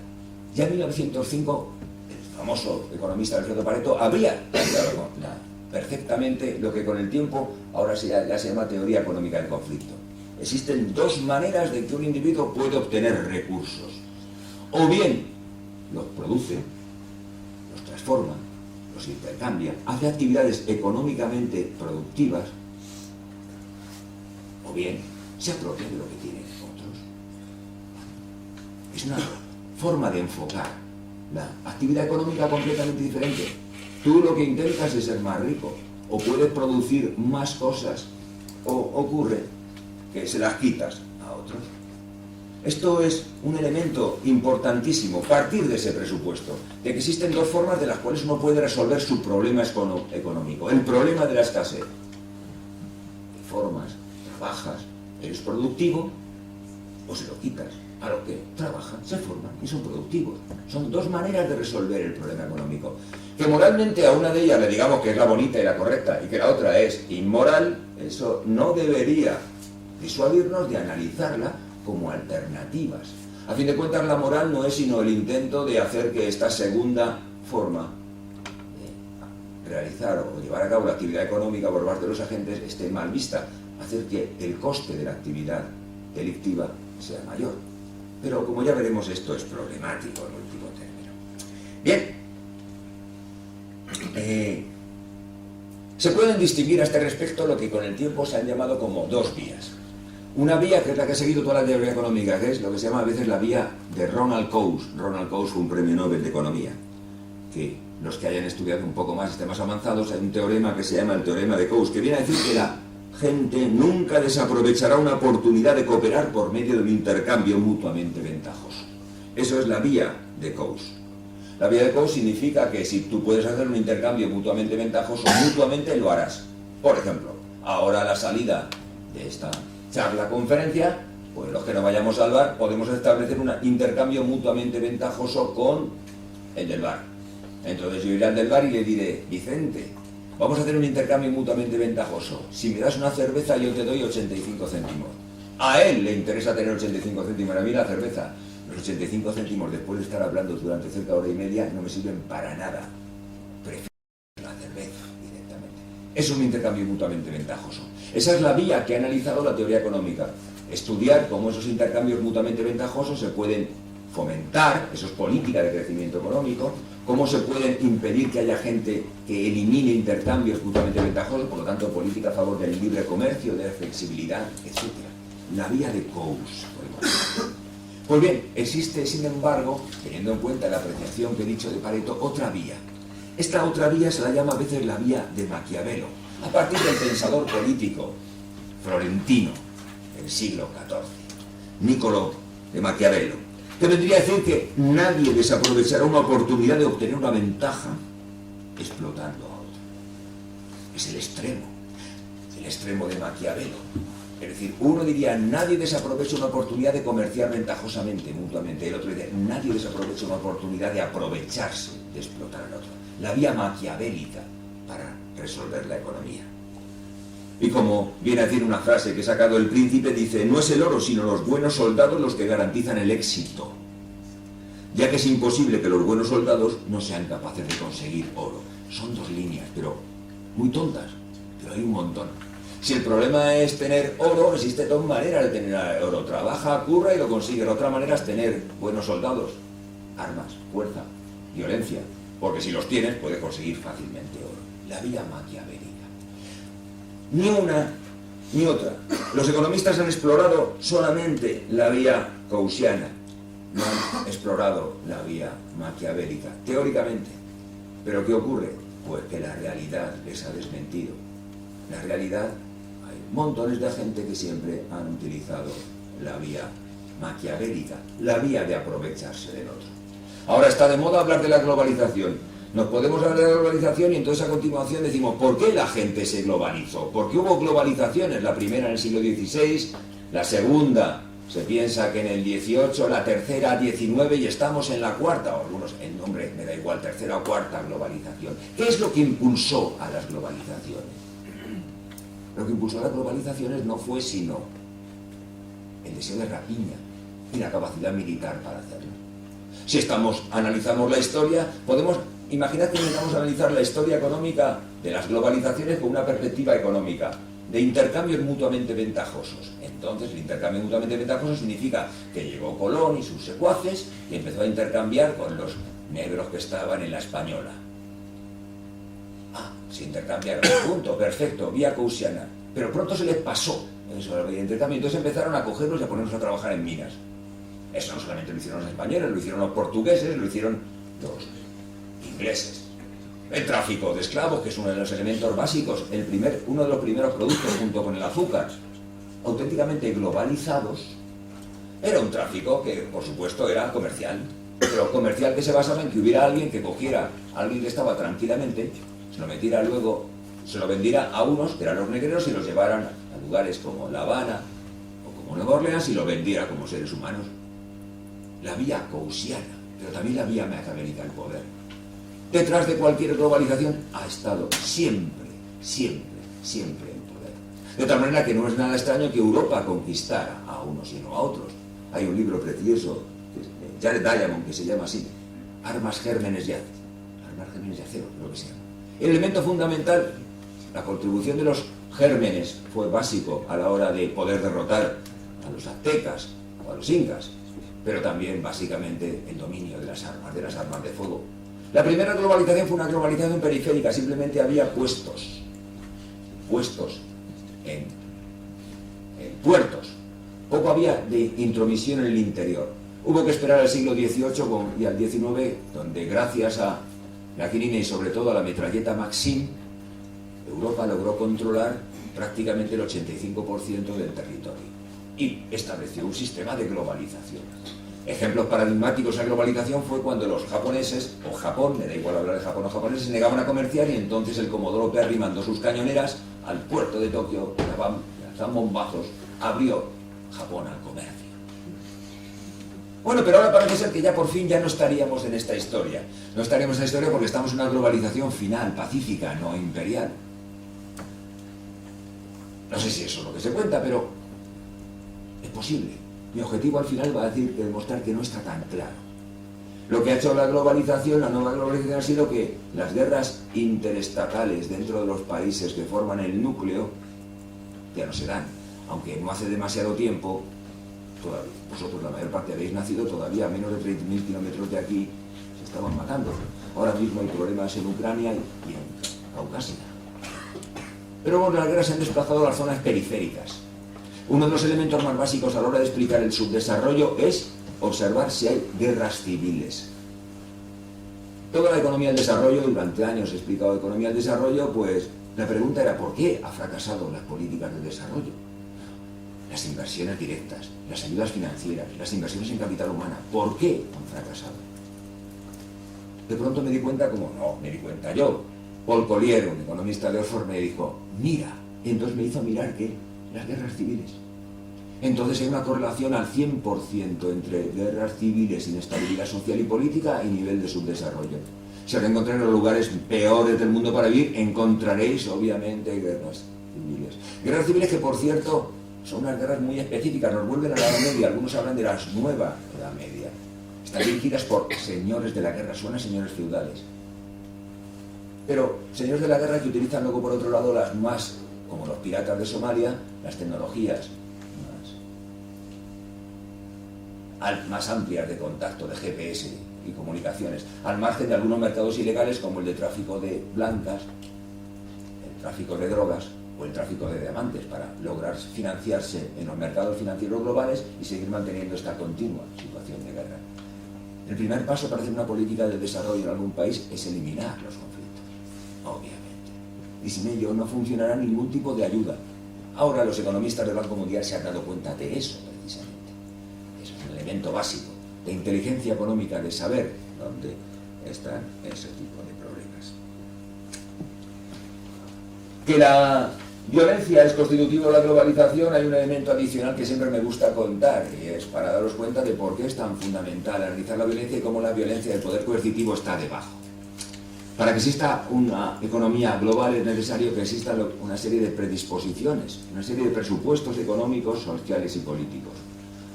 Ya en 1905, el famoso economista Alfredo Pareto habría planteado perfectamente lo que con el tiempo ahora ya se llama teoría económica del conflicto. Existen dos maneras de que un individuo puede obtener recursos. O bien los produce, los transforma, los intercambia, hace actividades económicamente productivas, o bien se apropia de lo que tienen otros. Es una forma de enfocar la actividad económica completamente diferente. Tú lo que intentas es ser más rico, o puedes producir más cosas, o ocurre que se las quitas a otros. Esto es un elemento importantísimo, partir de ese presupuesto, de que existen dos formas de las cuales uno puede resolver su problema económico. El problema de la escasez. De formas, trabajas, eres productivo, o se lo quitas. A lo que trabajan, se forman y son productivos. Son dos maneras de resolver el problema económico. Que moralmente a una de ellas le digamos que es la bonita y la correcta, y que la otra es inmoral, eso no debería disuadirnos de analizarla como alternativas. A fin de cuentas, la moral no es sino el intento de hacer que esta segunda forma de realizar o llevar a cabo la actividad económica por parte de los agentes esté mal vista, hacer que el coste de la actividad delictiva sea mayor. Pero como ya veremos, esto es problemático en último término. Bien, se pueden distinguir a este respecto lo que con el tiempo se han llamado como dos vías. Una vía que es la que ha seguido toda la teoría económica, que es lo que se llama a veces la vía de Ronald Coase. Ronald Coase fue un premio Nobel de Economía, que los que hayan estudiado un poco más, estén más avanzados, hay un teorema que se llama el teorema de Coase, que viene a decir que la gente nunca desaprovechará una oportunidad de cooperar por medio de un intercambio mutuamente ventajoso. Eso es la vía de Coase. La vía de Coase significa que si tú puedes hacer un intercambio mutuamente ventajoso, mutuamente lo harás. Por ejemplo, ahora a la salida de esta conferencia, pues los que nos vayamos al bar podemos establecer un intercambio mutuamente ventajoso con el del bar. Entonces yo iré al del bar y le diré: Vicente, Vamos a hacer un intercambio mutuamente ventajoso. Si me das una cerveza, yo te doy 85 céntimos. A él le interesa tener 85 céntimos, a mí la cerveza. Los 85 céntimos, después de estar hablando durante cerca de hora y media, no me sirven para nada. Prefiero la cerveza directamente. Es un intercambio mutuamente ventajoso. Esa es la vía que ha analizado la teoría económica. Estudiar cómo esos intercambios mutuamente ventajosos se pueden fomentar, eso es política de crecimiento económico, cómo se pueden impedir que haya gente que elimine intercambios mutuamente ventajosos, por lo tanto, política a favor del libre comercio, de la flexibilidad, etc. La vía de Coase, por ejemplo. Pues bien, existe, sin embargo, teniendo en cuenta la apreciación que he dicho de Pareto, otra vía. Esta otra vía se la llama a veces la vía de Maquiavelo, a partir del pensador político florentino del siglo XIV, Niccolò de Maquiavelo, que vendría a decir que nadie desaprovechará una oportunidad de obtener una ventaja explotando a otro. Es el extremo de Maquiavelo. Es decir, uno diría, nadie desaprovecha una oportunidad de comerciar ventajosamente, mutuamente. El otro diría, nadie desaprovecha una oportunidad de aprovecharse, de explotar al otro. La vía maquiavélica para resolver la economía. Y como viene a decir una frase que he sacado el Príncipe, dice, no es el oro, sino los buenos soldados los que garantizan el éxito. Ya que es imposible que los buenos soldados no sean capaces de conseguir oro. Son dos líneas, pero muy tontas, pero hay un montón. Si el problema es tener oro, existe dos maneras de tener oro. Trabaja, curra y lo consigue. La otra manera es tener buenos soldados, armas, fuerza, violencia. Porque si los tienes, puedes conseguir fácilmente oro. La vía maquiavélica. Ni una ni otra. Los economistas han explorado solamente la vía coasiana. No han explorado la vía maquiavélica, teóricamente. ¿Pero qué ocurre? Pues que la realidad les ha desmentido. La realidad, hay montones de gente que siempre han utilizado la vía maquiavélica, la vía de aprovecharse del otro. Ahora está de moda hablar de la globalización. Nos podemos hablar de la globalización y entonces a continuación decimos, ¿por qué la gente se globalizó? Porque hubo globalizaciones, la primera en el siglo XVI, la segunda se piensa que en el XVIII, la tercera XIX y estamos en la cuarta, o algunos, el nombre me da igual, tercera o cuarta globalización. ¿Qué es lo que impulsó a las globalizaciones? Lo que impulsó a las globalizaciones no fue sino el deseo de rapiña y la capacidad militar para hacerlo. Si analizamos la historia, imaginad que intentamos analizar la historia económica de las globalizaciones con una perspectiva económica, de intercambios mutuamente ventajosos. Entonces, el intercambio mutuamente ventajoso significa que llegó Colón y sus secuaces y empezó a intercambiar con los negros que estaban en la Española. Se intercambiaron, punto, perfecto, vía coasiana. Pero pronto se les pasó eso, el intercambio, entonces empezaron a cogerlos y a ponernos a trabajar en minas. Eso no solamente lo hicieron los españoles, lo hicieron los portugueses, lo hicieron los ingleses. El tráfico de esclavos, que es uno de los elementos básicos, uno de los primeros productos junto con el azúcar, auténticamente globalizados, era un tráfico que, por supuesto, era comercial. Pero comercial que se basaba en que hubiera alguien que cogiera a alguien que estaba tranquilamente, se lo metiera luego, se lo vendiera a unos, que eran los negreros, y los llevaran a lugares como La Habana o como Nueva Orleans y lo vendiera como seres humanos. La vía coasiana, pero también la vía maquiavélica del poder. Detrás de cualquier globalización ha estado siempre el poder. De tal manera que no es nada extraño que Europa conquistara a unos y no a otros. Hay un libro precioso de Jared Diamond que se llama así, Armas, Gérmenes y Acero, lo que sea. El elemento fundamental, la contribución de los gérmenes fue básico a la hora de poder derrotar a los aztecas o a los incas, pero también básicamente el dominio de las armas de fuego. La primera globalización fue una globalización periférica, simplemente había puestos en puertos. Poco había de intromisión en el interior. Hubo que esperar al siglo XVIII y al XIX, donde gracias a la quinina y sobre todo a la metralleta Maxim, Europa logró controlar prácticamente el 85% del territorio y estableció un sistema de globalización. Ejemplos paradigmáticos de globalización fue cuando los japoneses, o Japón, me da igual hablar de Japón o japoneses, se negaban a comerciar y entonces el Comodoro Perry mandó sus cañoneras al puerto de Tokio, lanzaban bombazos, abrió Japón al comercio. Bueno, pero ahora parece ser que ya por fin ya no estaríamos en esta historia. No estaríamos en esta historia porque estamos en una globalización final, pacífica, no imperial. No sé si eso es lo que se cuenta, pero es posible. Mi objetivo al final va a decir que demostrar que no está tan claro. Lo que ha hecho la globalización, la nueva globalización, ha sido que las guerras interestatales dentro de los países que forman el núcleo ya no se dan. Aunque no hace demasiado tiempo, todavía, vosotros la mayor parte habéis nacido todavía a menos de 30.000 kilómetros de aquí, se estaban matando. Ahora mismo hay problemas en Ucrania y en Caucasia. Pero bueno, las guerras se han desplazado a las zonas periféricas. Uno de los elementos más básicos a la hora de explicar el subdesarrollo es observar si hay guerras civiles. Toda la economía del desarrollo, durante años he explicado economía del desarrollo, pues la pregunta era ¿por qué ha fracasado las políticas de desarrollo? Las inversiones directas, las ayudas financieras, las inversiones en capital humana, ¿por qué han fracasado? De pronto me di cuenta, como no, me di cuenta yo, Paul Collier, un economista de Oxford, me dijo, mira, y entonces me hizo mirar que las guerras civiles. Entonces hay una correlación al 100% entre guerras civiles, inestabilidad social y política y nivel de subdesarrollo. Si os encontráis en los lugares peores del mundo para vivir, encontraréis obviamente guerras civiles. Guerras civiles que, por cierto, son unas guerras muy específicas, nos vuelven a la Edad Media, algunos hablan de la nueva Edad Media. Están dirigidas por señores de la guerra, suenan señores feudales. Pero señores de la guerra que utilizan luego por otro lado las más, como los piratas de Somalia, las tecnologías más amplias de contacto, de GPS y comunicaciones, al margen de algunos mercados ilegales como el de tráfico de blancas, el tráfico de drogas o el tráfico de diamantes, para lograr financiarse en los mercados financieros globales y seguir manteniendo esta continua situación de guerra. El primer paso para hacer una política de desarrollo en algún país es eliminar los conflictos, obviamente. Y sin ello no funcionará ningún tipo de ayuda. Ahora los economistas del Banco Mundial se han dado cuenta de eso, precisamente. Eso es un elemento básico de inteligencia económica, de saber dónde están ese tipo de problemas. Que la violencia es constitutivo de la globalización, hay un elemento adicional que siempre me gusta contar, y es para daros cuenta de por qué es tan fundamental analizar la violencia y cómo la violencia del poder coercitivo está debajo. Para que exista una economía global es necesario que exista una serie de predisposiciones, una serie de presupuestos económicos, sociales y políticos,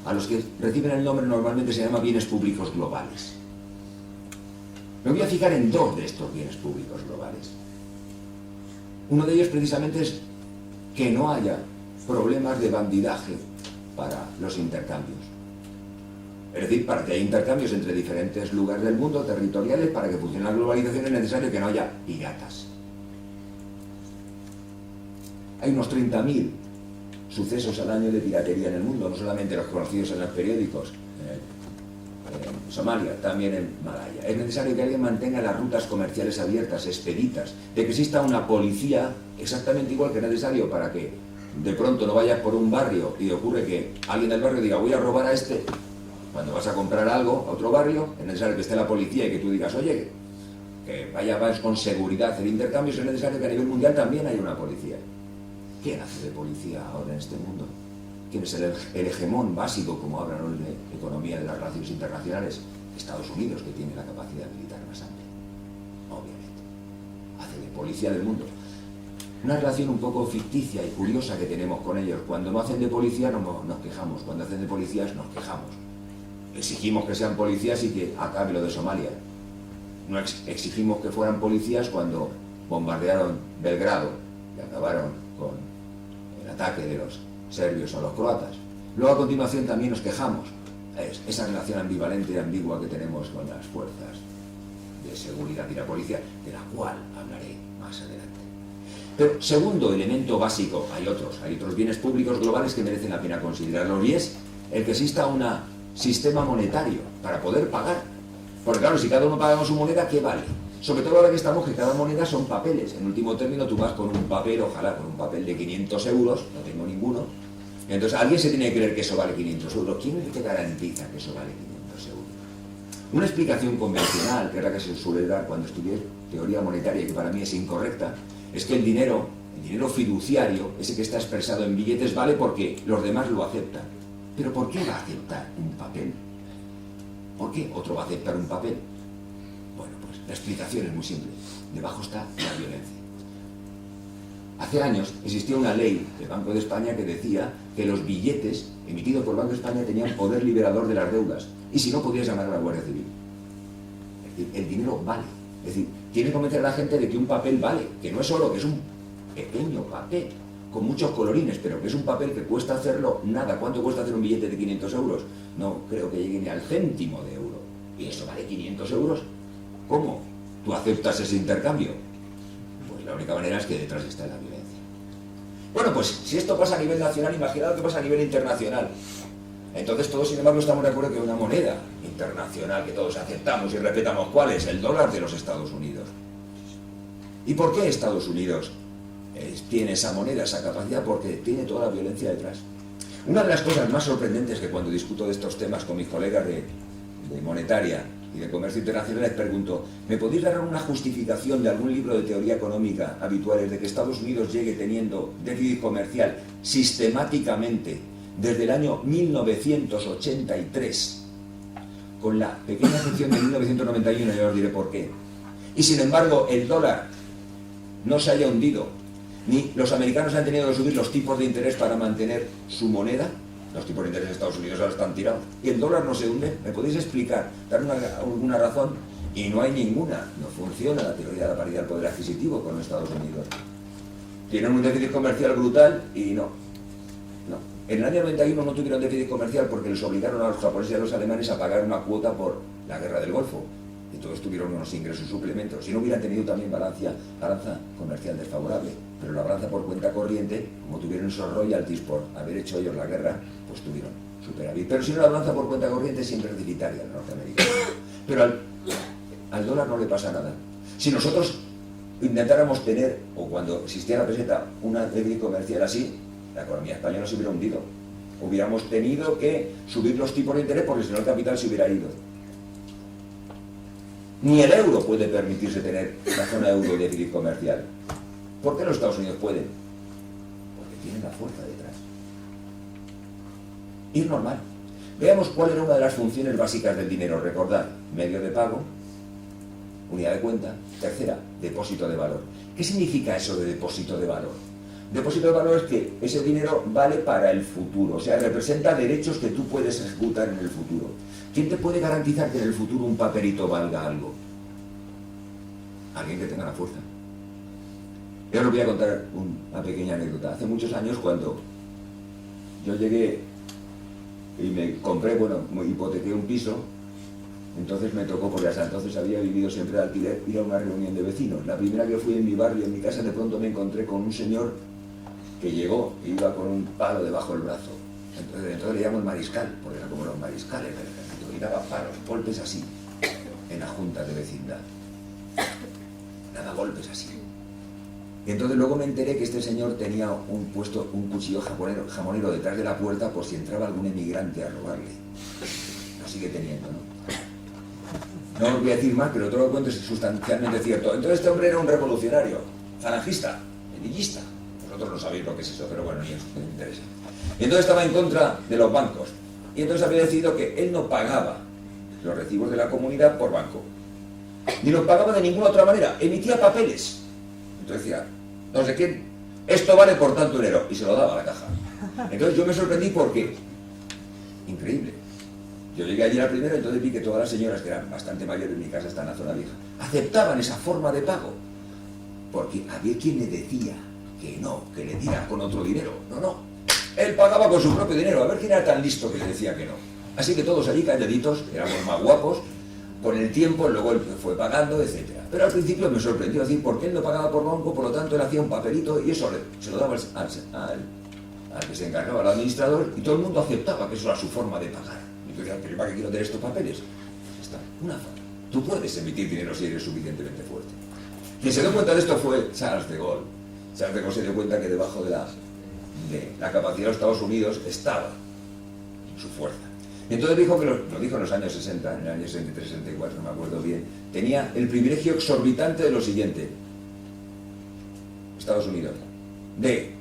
a los que reciben el nombre normalmente se llama bienes públicos globales. Me voy a fijar en dos de estos bienes públicos globales. Uno de ellos precisamente es que no haya problemas de bandidaje para los intercambios. Es decir, para que haya intercambios entre diferentes lugares del mundo, territoriales, para que funcione la globalización es necesario que no haya piratas. Hay unos 30.000 sucesos al año de piratería en el mundo, no solamente los conocidos en los periódicos, en Somalia, también en Malaya. Es necesario que alguien mantenga las rutas comerciales abiertas, expeditas, de que exista una policía exactamente igual que es necesario para que de pronto no vayas por un barrio y ocurre que alguien del barrio diga voy a robar a este. Cuando vas a comprar algo a otro barrio, es necesario que esté la policía y que tú digas, oye, que vayas con seguridad a hacer intercambios, es necesario que a nivel mundial también haya una policía. ¿Quién hace de policía ahora en este mundo? ¿Quién es el hegemón básico, como hablan hoy de economía de las relaciones internacionales? Estados Unidos, que tiene la capacidad militar más amplia, obviamente. Hace de policía del mundo. Una relación un poco ficticia y curiosa que tenemos con ellos. Cuando no hacen de policía nos quejamos, cuando hacen de policías nos quejamos. Exigimos que sean policías y que acabe lo de Somalia. No exigimos que fueran policías cuando bombardearon Belgrado y acabaron con el ataque de los serbios a los croatas. Luego a continuación también nos quejamos. Esa relación ambivalente y ambigua que tenemos con las fuerzas de seguridad y la policía, de la cual hablaré más adelante. Pero segundo elemento básico, hay otros bienes públicos globales que merecen la pena considerarlos, y es el que exista un sistema monetario para poder pagar. Porque claro, si cada uno paga con su moneda, ¿qué vale? Sobre todo ahora que estamos, que cada moneda son papeles. En último término, tú vas con un papel, ojalá con un papel de 500 euros, no tengo ninguno. Entonces alguien se tiene que creer que eso vale 500 euros. ¿Quién es el que garantiza que eso vale 500 euros? Una explicación convencional, que es la que se suele dar cuando estudié teoría monetaria, que para mí es incorrecta, es que el dinero fiduciario, ese que está expresado en billetes, vale porque los demás lo aceptan. ¿Pero por qué va a aceptar un papel? ¿Por qué otro va a aceptar un papel? Bueno, pues la explicación es muy simple. Debajo está la violencia. Hace años existía una ley del Banco de España que decía que los billetes emitidos por el Banco de España tenían poder liberador de las deudas, y si no, podías llamar a la Guardia Civil. Es decir, el dinero vale. Es decir, tiene que convencer a la gente de que un papel vale, que no es solo, que es un pequeño papel con muchos colorines, pero que es un papel que cuesta hacerlo nada. ¿Cuánto cuesta hacer un billete de 500 euros? No creo que llegue ni al céntimo de euro. ¿Y eso vale 500 euros? ¿Cómo? ¿Tú aceptas ese intercambio? Pues la única manera es que detrás está la violencia. Bueno, pues si esto pasa a nivel nacional, imaginaos lo que pasa a nivel internacional. Entonces todos, sin embargo, estamos de acuerdo que una moneda internacional que todos aceptamos y respetamos, ¿cuál es? El dólar de los Estados Unidos. ¿Y por qué Estados Unidos tiene esa moneda, esa capacidad? Porque tiene toda la violencia detrás. Una de las cosas más sorprendentes que cuando discuto de estos temas con mis colegas de monetaria y de comercio internacional les pregunto, ¿me podéis dar una justificación de algún libro de teoría económica habituales de que Estados Unidos llegue teniendo déficit comercial sistemáticamente desde el año 1983, con la pequeña excepción de 1991, ya os diré por qué, y sin embargo el dólar no se haya hundido, ni los americanos han tenido que subir los tipos de interés para mantener su moneda? Los tipos de interés de Estados Unidos ahora están tirados y el dólar no se hunde. ¿Me podéis explicar, dar alguna razón? Y no hay ninguna. No funciona la teoría de la paridad del poder adquisitivo con los Estados Unidos. Tienen un déficit comercial brutal y no. En el año 91 no tuvieron déficit comercial porque les obligaron a los japoneses y a los alemanes a pagar una cuota por la guerra del Golfo. Entonces tuvieron unos ingresos suplementos. Si no hubieran tenido también balanza comercial desfavorable, pero la balanza por cuenta corriente, como tuvieron esos royalties por haber hecho ellos la guerra, pues tuvieron superávit. Pero si no, la balanza por cuenta corriente siempre es deficitaria en Norteamérica. Pero al dólar no le pasa nada. Si nosotros intentáramos tener, o cuando existía la peseta, una déficit comercial así, la economía española se hubiera hundido. Hubiéramos tenido que subir los tipos de interés porque si no el capital se hubiera ido. Ni el euro puede permitirse tener la zona euro de déficit comercial. ¿Por qué los Estados Unidos pueden? Porque tienen la fuerza detrás. Y es normal. Veamos cuál era una de las funciones básicas del dinero. Recordad, medio de pago, unidad de cuenta. Tercera, depósito de valor. ¿Qué significa eso de depósito de valor? Depósito de valor es que ese dinero vale para el futuro. O sea, representa derechos que tú puedes ejecutar en el futuro. ¿Quién te puede garantizar que en el futuro un papelito valga algo? Alguien que tenga la fuerza. Yo os voy a contar una pequeña anécdota. Hace muchos años, cuando yo llegué y me compré, me hipotequé un piso, entonces me tocó, porque hasta entonces había vivido siempre de alquiler, ir a una reunión de vecinos. La primera que fui en mi barrio, en mi casa, de pronto me encontré con un señor que llegó e iba con un palo debajo del brazo. Entonces le llamo el mariscal, porque era como los mariscales del ejército, y daba palos, golpes así, en la junta de vecindad. Daba golpes así. Y entonces luego me enteré que este señor tenía un cuchillo jamonero detrás de la puerta por si entraba algún emigrante a robarle. Lo sigue teniendo, ¿no? No os voy a decir más, pero todo lo que cuento es sustancialmente cierto. Entonces este hombre era un revolucionario, falangista, medillista. Vosotros no sabéis lo que es eso, pero bueno, ni os interesa. Y entonces estaba en contra de los bancos. Y entonces había decidido que él no pagaba los recibos de la comunidad por banco. Ni los pagaba de ninguna otra manera. Emitía papeles. Entonces decía, no sé quién, esto vale por tanto dinero. Y se lo daba a la caja. Entonces yo me sorprendí porque, increíble. Yo llegué allí la primera, entonces vi que todas las señoras, que eran bastante mayores, mi casa está en la zona vieja, aceptaban esa forma de pago. Porque había quien le decía que no, que le diera con otro dinero. No. Él pagaba con su propio dinero. A ver quién era tan listo que le decía que no. Así que todos allí calladitos, éramos más guapos. Con el tiempo, luego él fue pagando, etc. Pero al principio me sorprendió decir, porque él no pagaba por banco, por lo tanto él hacía un papelito y eso se lo daba al que se encargaba, al administrador, y todo el mundo aceptaba que eso era su forma de pagar. Y tú decías, pero ¿para qué quiero tener estos papeles? Está una forma. Tú puedes emitir dinero si eres suficientemente fuerte. Quien se dio cuenta de esto fue Charles de Gaulle. Charles de Gaulle se dio cuenta que debajo de la capacidad de los Estados Unidos estaba su fuerza. Y entonces dijo que lo dijo en los años 60, en el año 63, 64, no me acuerdo bien, tenía el privilegio exorbitante de lo siguiente, Estados Unidos, de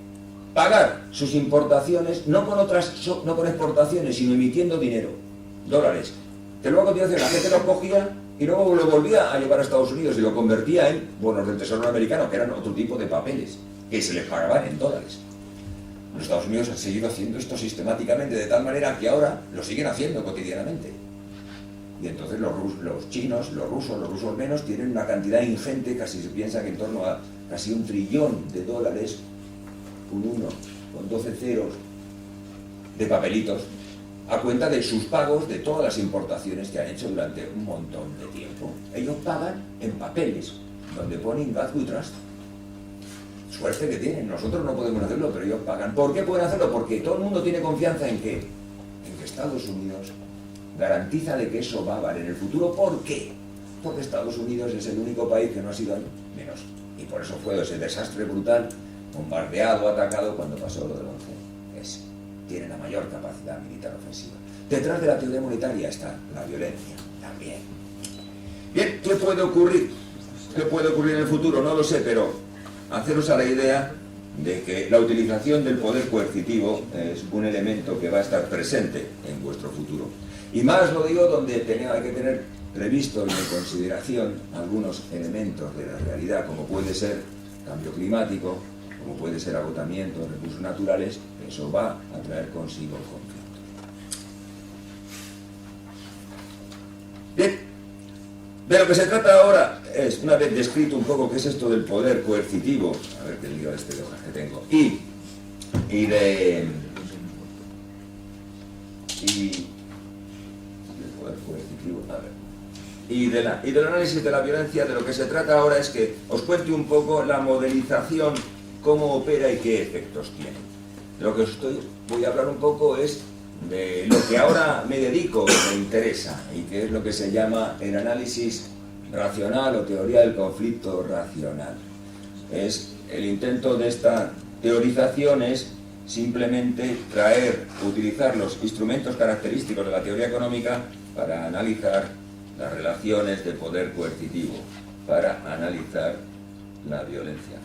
pagar sus importaciones no con exportaciones, sino emitiendo dinero, dólares, Que luego a continuación la gente los cogía y luego lo volvía a llevar a Estados Unidos y lo convertía en bonos del Tesoro americano, que eran otro tipo de papeles, que se les pagaban en dólares. Los Estados Unidos han seguido haciendo esto sistemáticamente, de tal manera que ahora lo siguen haciendo cotidianamente. Y entonces los chinos, los rusos menos, tienen una cantidad ingente, casi se piensa que en torno a casi $1 trillón, un 1 con 12 ceros, de papelitos, a cuenta de sus pagos de todas las importaciones que han hecho durante un montón de tiempo. Ellos pagan en papeles, donde ponen God We Trust. Suerte que tienen, nosotros no podemos hacerlo, pero ellos pagan. ¿Por qué pueden hacerlo? Porque todo el mundo tiene confianza en que Estados Unidos garantiza de que eso va a valer en el futuro. ¿Por qué? Porque Estados Unidos es el único país que no ha sido menos. Y por eso fue ese desastre brutal, bombardeado, atacado, cuando pasó lo del 11S. Tiene la mayor capacidad militar ofensiva. Detrás de la teoría monetaria está la violencia, también. Bien, ¿qué puede ocurrir? ¿Qué puede ocurrir en el futuro? No lo sé, pero haceros a la idea de que la utilización del poder coercitivo es un elemento que va a estar presente en vuestro futuro. Y más lo digo donde hay que tener previsto y en consideración algunos elementos de la realidad, como puede ser cambio climático, como puede ser agotamiento de recursos naturales. Eso va a traer consigo el conflicto. Bien, de lo que se trata ahora es, una vez descrito un poco qué es esto del poder coercitivo, a ver qué lío de hojas que tengo, y del análisis de la violencia, de lo que se trata ahora es que os cuente un poco la modelización, cómo opera y qué efectos tiene. De lo que voy a hablar un poco es de lo que ahora me dedico, me interesa, y que es lo que se llama el análisis racional o teoría del conflicto racional. Es el intento de esta teorización es simplemente utilizar los instrumentos característicos de la teoría económica para analizar las relaciones de poder coercitivo, para analizar la violencia.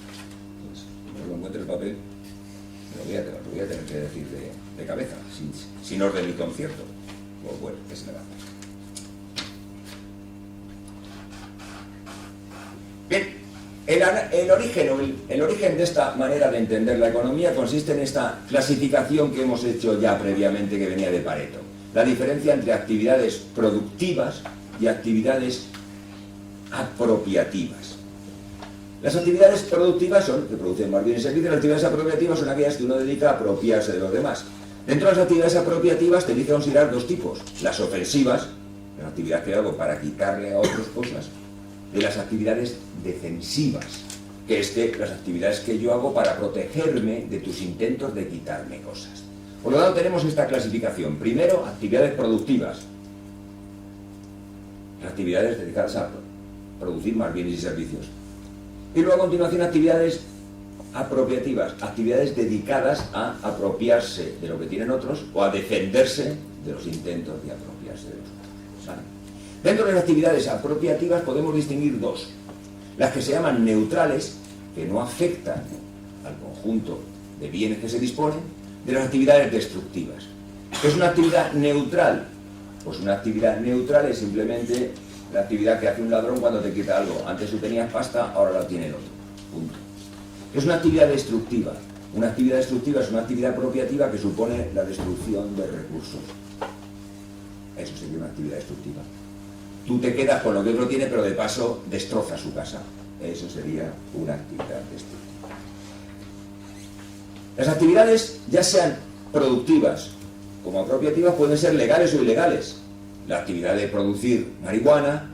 Pues, no lo encuentro el papel, lo voy a tener que decir de cabeza, sin orden ni concierto. Pues bueno, que se le va a hacer. Bien, el origen de esta manera de entender la economía consiste en esta clasificación que hemos hecho ya previamente, que venía de Pareto. La diferencia entre actividades productivas y actividades apropiativas. Las actividades productivas son, que producen más bienes y servicios. Las actividades apropiativas son aquellas que uno dedica a apropiarse de los demás. Dentro de las actividades apropiativas tenéis que considerar dos tipos: las ofensivas, la actividad que hago para quitarle a otras cosas, de las actividades defensivas, que es las actividades que yo hago para protegerme de tus intentos de quitarme cosas. Por lo tanto, tenemos esta clasificación. Primero, actividades productivas, actividades dedicadas a producir más bienes y servicios. Y luego a continuación actividades apropiativas, actividades dedicadas a apropiarse de lo que tienen otros o a defenderse de los intentos de apropiarse de los otros. ¿Vale? Dentro de las actividades apropiativas podemos distinguir dos: las que se llaman neutrales, que no afectan al conjunto de bienes que se disponen, de las actividades destructivas. ¿Qué es una actividad neutral? Pues una actividad neutral es simplemente la actividad que hace un ladrón cuando te quita algo. Antes tú tenías pasta, ahora la tiene el otro. Punto. Es una actividad destructiva. Una actividad destructiva es una actividad apropiativa que supone la destrucción de recursos. Eso sería una actividad destructiva. Tú te quedas con lo que otro tiene, pero de paso destroza su casa. Eso sería una actividad destructiva. Las actividades, ya sean productivas como apropiativas, pueden ser legales o ilegales. La actividad de producir marihuana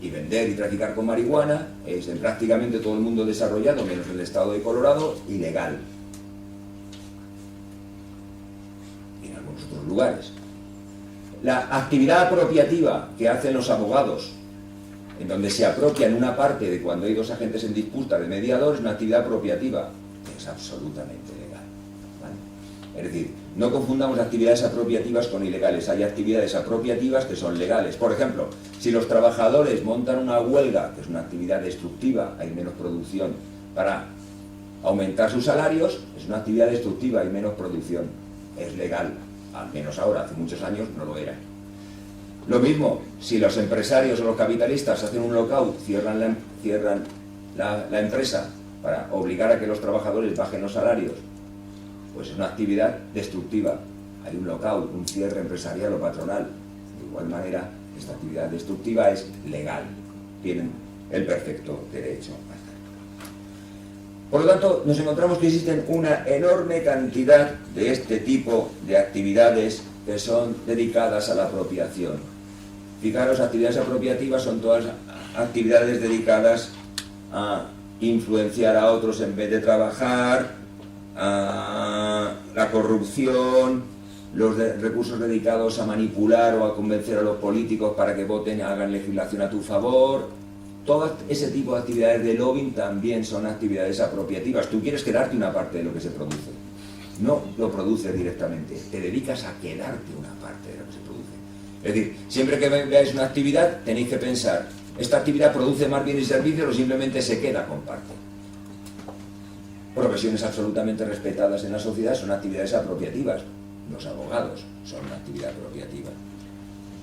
y vender y traficar con marihuana es en prácticamente todo el mundo desarrollado, menos el estado de Colorado, ilegal. Y en algunos otros lugares. La actividad apropiativa que hacen los abogados, en donde se apropian una parte de cuando hay dos agentes en disputa de mediador, es una actividad apropiativa, que es absolutamente legal. ¿Vale? Es decir, no confundamos actividades apropiativas con ilegales. Hay actividades apropiativas que son legales. Por ejemplo, si los trabajadores montan una huelga, que es una actividad destructiva, hay menos producción, para aumentar sus salarios, es una actividad destructiva, hay menos producción. Es legal, al menos ahora, hace muchos años no lo era. Lo mismo, si los empresarios o los capitalistas hacen un lockout, cierran la empresa para obligar a que los trabajadores bajen los salarios, pues es una actividad destructiva. Hay un lockout, un cierre empresarial o patronal. De igual manera, esta actividad destructiva es legal. Tienen el perfecto derecho a hacerlo. Por lo tanto, nos encontramos que existen una enorme cantidad de este tipo de actividades que son dedicadas a la apropiación. Fijaros, actividades apropiativas son todas actividades dedicadas a influenciar a otros en vez de trabajar, a la corrupción, los recursos dedicados a manipular o a convencer a los políticos para que voten, hagan legislación a tu favor. Todo ese tipo de actividades de lobbying también son actividades apropiativas. Tú quieres quedarte una parte de lo que se produce. No lo produces directamente, te dedicas a quedarte una parte de lo que se produce. Es decir, siempre que veáis una actividad tenéis que pensar, ¿esta actividad produce más bienes y servicios o simplemente se queda con parte? Profesiones absolutamente respetadas en la sociedad son actividades apropiativas. Los abogados son una actividad apropiativa.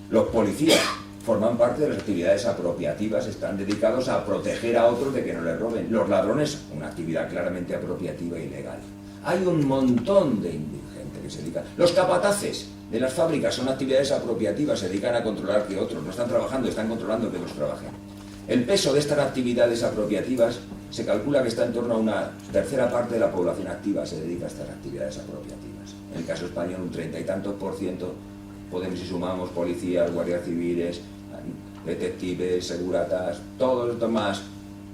Los policías forman parte de las actividades apropiativas, están dedicados a proteger a otros de que no les roben. Los ladrones, una actividad claramente apropiativa y legal. Hay un montón de gente que se dedica. Los capataces de las fábricas son actividades apropiativas, se dedican a controlar que otros no están trabajando, están controlando que los trabajen. El peso de estas actividades apropiativas se calcula que está en torno a una tercera parte de la población activa se dedica a estas actividades apropiativas. En el caso español, un 30 y tantos %, podemos si sumamos policías, guardias civiles, detectives, seguratas, todo esto más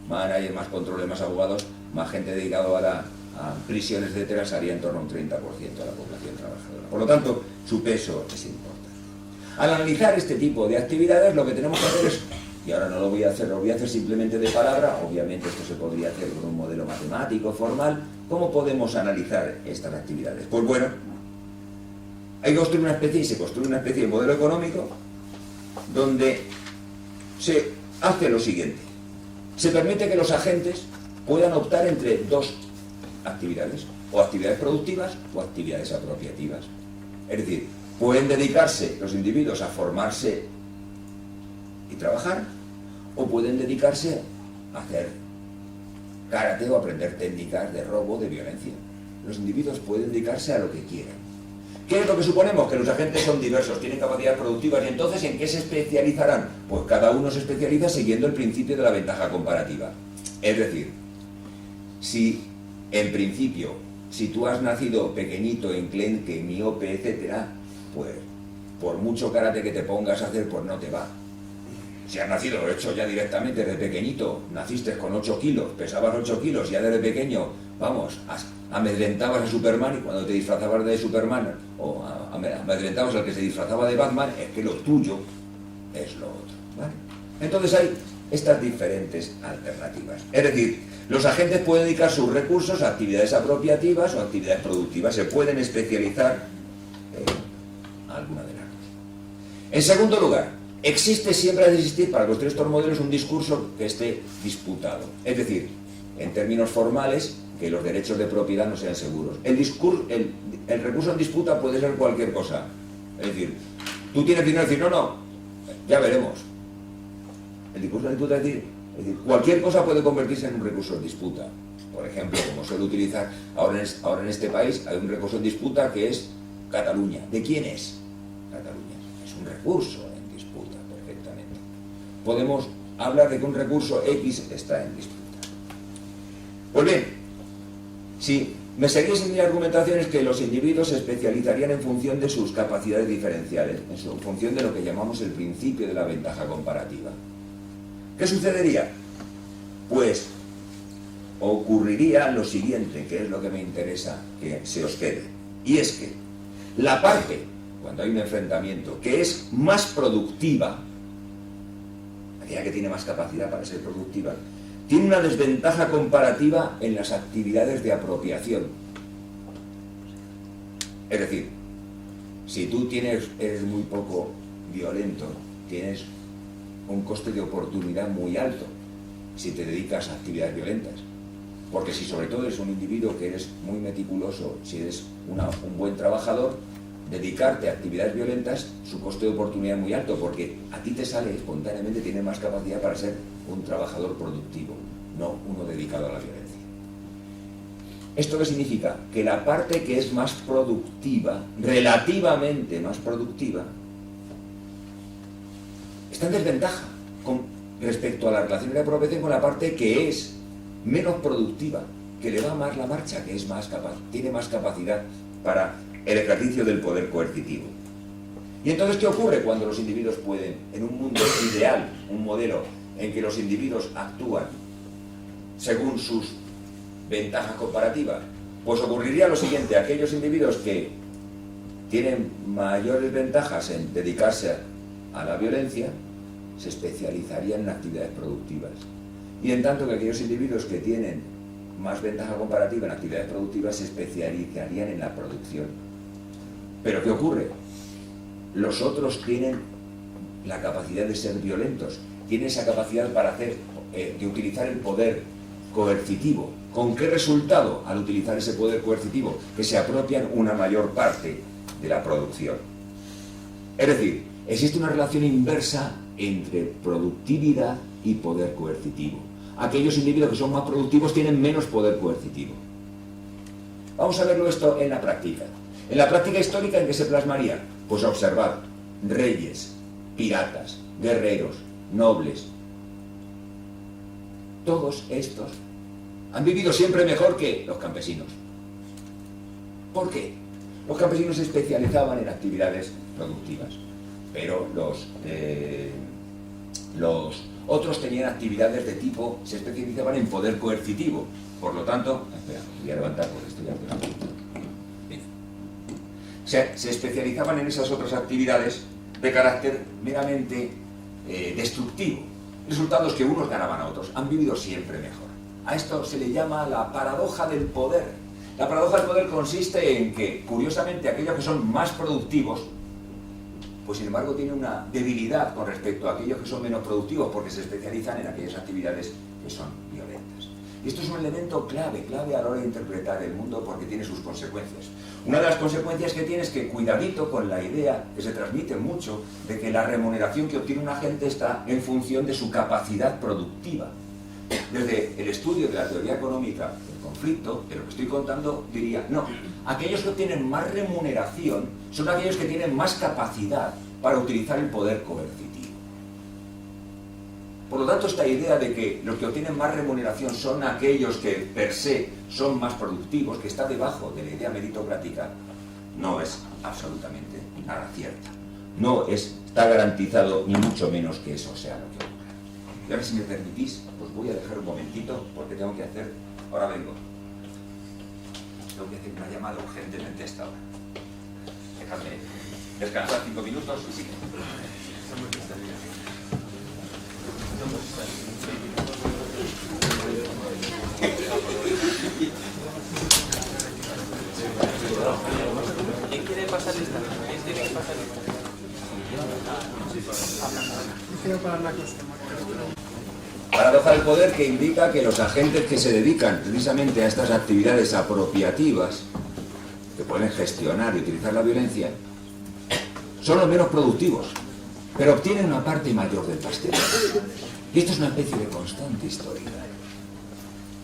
managers, más controles, más abogados, más gente dedicada a prisiones, etcétera, sería en torno a un 30% de la población trabajadora. Por lo tanto, su peso es importante. Al analizar este tipo de actividades, lo que tenemos que hacer es, y ahora no lo voy a hacer, lo voy a hacer simplemente de palabra, obviamente esto se podría hacer con un modelo matemático, formal. ¿Cómo podemos analizar estas actividades? Pues bueno, hay que construir una especie, y se construye una especie de modelo económico donde se hace lo siguiente. Se permite que los agentes puedan optar entre dos actividades, o actividades productivas o actividades apropiativas. Es decir, pueden dedicarse los individuos a formarse y trabajar, o pueden dedicarse a hacer karate o aprender técnicas de robo, de violencia. Los individuos pueden dedicarse a lo que quieran. ¿Qué es lo que suponemos? Que los agentes son diversos, tienen capacidades productivas, y entonces ¿en qué se especializarán? Pues cada uno se especializa siguiendo el principio de la ventaja comparativa. Es decir, si en principio, si tú has nacido pequeñito, enclenque, miope, etcétera, pues por mucho karate que te pongas a hacer, pues no te va. Si has nacido hecho ya directamente desde pequeñito, naciste con 8 kilos, pesabas 8 kilos, ya desde pequeño, vamos, amedrentabas a Superman, y cuando te disfrazabas de Superman, o amedrentabas al que se disfrazaba de Batman, es que lo tuyo es lo otro, ¿vale? Entonces hay estas diferentes alternativas. Es decir, los agentes pueden dedicar sus recursos a actividades apropiativas o actividades productivas, se pueden especializar en alguna de las dos. En segundo lugar, existe, siempre ha de existir para construir estos modelos un discurso que esté disputado. Es decir, en términos formales, que los derechos de propiedad no sean seguros. El recurso en disputa puede ser cualquier cosa. Es decir, tú tienes dinero y decir, no, ya veremos. El discurso en disputa es decir, cualquier cosa puede convertirse en un recurso en disputa. Por ejemplo, como suele utilizar ahora en este país, hay un recurso en disputa que es Cataluña. ¿De quién es? Cataluña. Es un recurso en disputa, perfectamente. Podemos hablar de que un recurso X está en disputa. Pues bien, si me seguís en mi argumentación, es que los individuos se especializarían en función de sus capacidades diferenciales, en función de lo que llamamos el principio de la ventaja comparativa. ¿Qué sucedería? Pues ocurriría lo siguiente, que es lo que me interesa que se os quede. Y es que la parte, cuando hay un enfrentamiento, que es más productiva, aquella que tiene más capacidad para ser productiva, tiene una desventaja comparativa en las actividades de apropiación. Es decir, si tú eres muy poco violento, tienes un coste de oportunidad muy alto si te dedicas a actividades violentas. Porque si sobre todo eres un individuo que eres muy meticuloso, si eres un buen trabajador, dedicarte a actividades violentas, su coste de oportunidad es muy alto, porque a ti te sale espontáneamente, tienes más capacidad para ser un trabajador productivo, no uno dedicado a la violencia. ¿Esto qué significa? Que la parte que es más productiva, relativamente más productiva, está en desventaja con respecto a la relación de apropiación con la parte que es menos productiva, que le va más la marcha, que es más capaz, tiene más capacidad para el ejercicio del poder coercitivo. Y entonces, ¿qué ocurre cuando los individuos pueden, en un mundo ideal, un modelo en que los individuos actúan según sus ventajas comparativas? Pues ocurriría lo siguiente: aquellos individuos que tienen mayores ventajas en dedicarse a la violencia se especializarían en actividades productivas, y en tanto que aquellos individuos que tienen más ventaja comparativa en actividades productivas se especializarían en la producción. Pero ¿qué ocurre? Los otros tienen la capacidad de ser violentos, tienen esa capacidad para hacer, de utilizar el poder coercitivo. ¿Con qué resultado? Al utilizar ese poder coercitivo, que se apropian una mayor parte de la producción. Es decir, existe una relación inversa entre productividad y poder coercitivo. Aquellos individuos que son más productivos tienen menos poder coercitivo. Vamos a verlo esto en la práctica. En la práctica histórica, ¿en qué se plasmaría? Pues observad, reyes, piratas, guerreros, nobles, todos estos han vivido siempre mejor que los campesinos. ¿Por qué? Los campesinos se especializaban en actividades productivas, pero los otros tenían actividades de tipo, se especializaban en poder coercitivo. Por lo tanto, espera, voy a levantar porque estoy ya. Se especializaban en esas otras actividades de carácter meramente destructivo. Resultados que unos ganaban a otros. Han vivido siempre mejor. A esto se le llama la paradoja del poder. La paradoja del poder consiste en que, curiosamente, aquellos que son más productivos, pues sin embargo tienen una debilidad con respecto a aquellos que son menos productivos, porque se especializan en aquellas actividades que son violentas. Y esto es un elemento clave a la hora de interpretar el mundo, porque tiene sus consecuencias. Una de las consecuencias que tiene es que cuidadito con la idea que se transmite mucho de que la remuneración que obtiene un agente está en función de su capacidad productiva. Desde el estudio de la teoría económica del conflicto, de lo que estoy contando, diría, no, aquellos que obtienen más remuneración son aquellos que tienen más capacidad para utilizar el poder coercitivo. Por lo tanto, esta idea de que los que obtienen más remuneración son aquellos que per se son más productivos, que está debajo de la idea meritocrática, no es absolutamente nada cierta. No está garantizado, ni mucho menos, que eso sea lo que ocurra. Y ahora, si me permitís, pues voy a dejar un momentito, porque tengo que hacer, ahora vengo, tengo que hacer una llamada urgentemente a esta hora. Dejadme descansar 5 minutos y sigue. ¿Quién quiere pasar lista? ¿Quién tiene que pasar lista? Paradoja del poder, que indica que los agentes que se dedican precisamente a estas actividades apropiativas, que pueden gestionar y utilizar la violencia, son los menos productivos, pero obtienen una parte mayor del pastel. Y esto es una especie de constante histórica.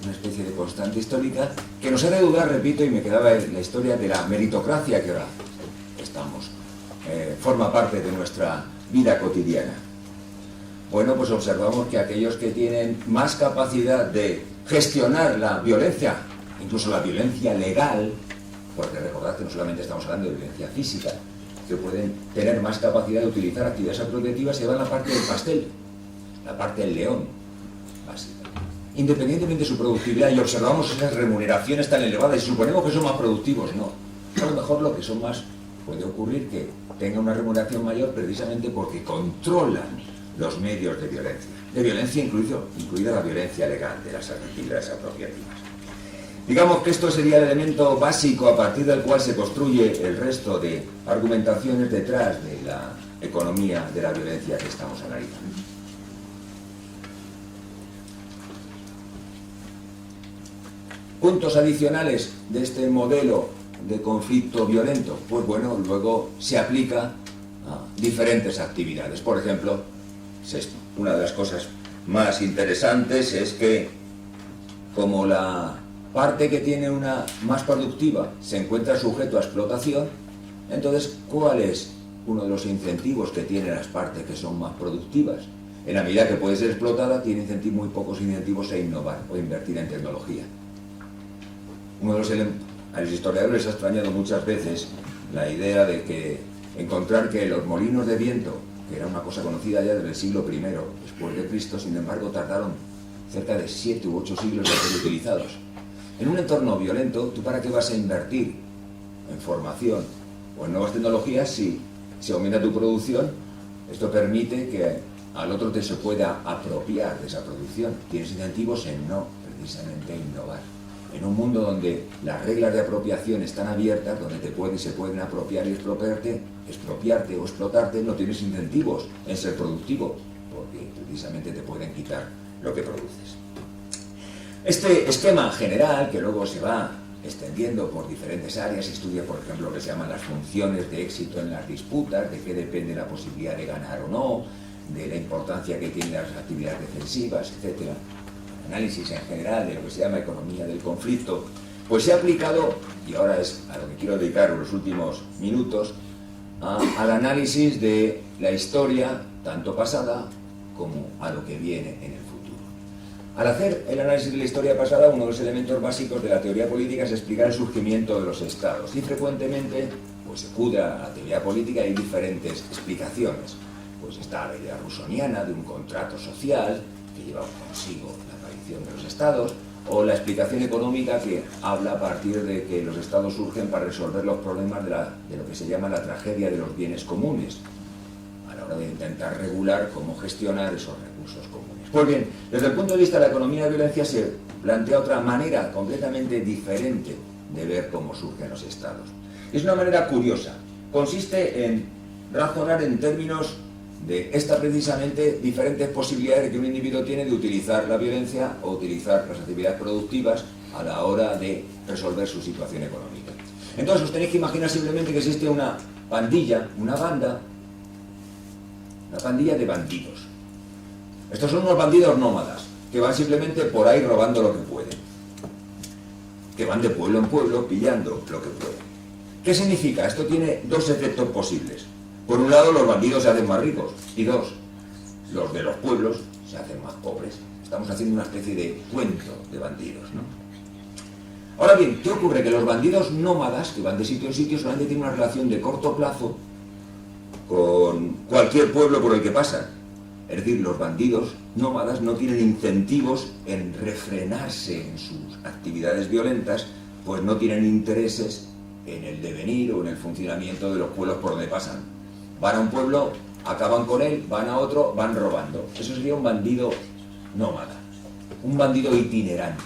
Una especie de constante histórica que nos hace dudar, repito, y me quedaba en la historia de la meritocracia que ahora forma parte de nuestra vida cotidiana. Bueno, pues observamos que aquellos que tienen más capacidad de gestionar la violencia, incluso la violencia legal, porque recordad que no solamente estamos hablando de violencia física, que pueden tener más capacidad de utilizar actividades apropiativas, se van a la parte del pastel, la parte del león, básica. Independientemente de su productividad, y observamos esas remuneraciones tan elevadas, y suponemos que son más productivos, no. A lo mejor lo que son más, puede ocurrir que tengan una remuneración mayor precisamente porque controlan los medios de violencia incluida la violencia legal de las actividades apropiativas. Digamos que esto sería el elemento básico a partir del cual se construye el resto de argumentaciones detrás de la economía de la violencia que estamos analizando. Puntos adicionales de este modelo de conflicto violento? Pues bueno, luego se aplica a diferentes actividades. Por ejemplo, una de las cosas más interesantes es que como la parte que tiene una más productiva se encuentra sujeto a explotación, entonces, ¿cuál es uno de los incentivos que tienen las partes que son más productivas? En la medida que puede ser explotada, tiene muy pocos incentivos a innovar o invertir en tecnología. A los historiadores les ha extrañado muchas veces la idea de que encontrar que los molinos de viento, que era una cosa conocida ya desde el siglo I después de Cristo, sin embargo tardaron cerca de 7 u 8 siglos en ser utilizados. En un entorno violento, ¿tú para qué vas a invertir en formación o en nuevas tecnologías si se aumenta tu producción? Esto permite que al otro te se pueda apropiar de esa producción. Tienes incentivos en no precisamente innovar. En un mundo donde las reglas de apropiación están abiertas, donde se pueden apropiar y expropiarte o explotarte, no tienes incentivos en ser productivo, porque precisamente te pueden quitar lo que produces. Este esquema general, que luego se va extendiendo por diferentes áreas, estudia, por ejemplo, lo que se llaman las funciones de éxito en las disputas, de qué depende la posibilidad de ganar o no, de la importancia que tienen las actividades defensivas, etc. Análisis en general de lo que se llama economía del conflicto, pues se ha aplicado, y ahora es a lo que quiero dedicar los últimos minutos, al análisis de la historia, tanto pasada como a lo que viene en el futuro. Al hacer el análisis de la historia pasada, uno de los elementos básicos de la teoría política es explicar el surgimiento de los estados, y frecuentemente pues, se acude a la teoría política y hay diferentes explicaciones. Pues está la idea rusoniana de un contrato social que lleva consigo la aparición de los estados, o la explicación económica que habla a partir de que los estados surgen para resolver los problemas de lo que se llama la tragedia de los bienes comunes, a la hora de intentar regular cómo gestionar esos recursos comunes. Pues bien, desde el punto de vista de la economía de violencia se plantea otra manera completamente diferente de ver cómo surgen los estados. Es una manera curiosa, consiste en razonar en términos de estas precisamente diferentes posibilidades que un individuo tiene de utilizar la violencia o utilizar las actividades productivas a la hora de resolver su situación económica. Entonces os tenéis que imaginar simplemente que existe una pandilla, una pandilla de bandidos. Estos son unos bandidos nómadas que van simplemente por ahí robando lo que pueden, que van de pueblo en pueblo pillando lo que pueden. ¿Qué significa? Esto tiene dos efectos posibles. Por un lado, los bandidos se hacen más ricos, y dos, los de los pueblos se hacen más pobres. Estamos haciendo una especie de cuento de bandidos, ¿no? Ahora bien, ¿qué ocurre? Que los bandidos nómadas, que van de sitio en sitio, solamente tienen una relación de corto plazo con cualquier pueblo por el que pasan. Es decir, los bandidos nómadas no tienen incentivos en refrenarse en sus actividades violentas, pues no tienen intereses en el devenir o en el funcionamiento de los pueblos por donde pasan. Van a un pueblo, acaban con él, van a otro, van robando. Eso sería un bandido nómada, un bandido itinerante.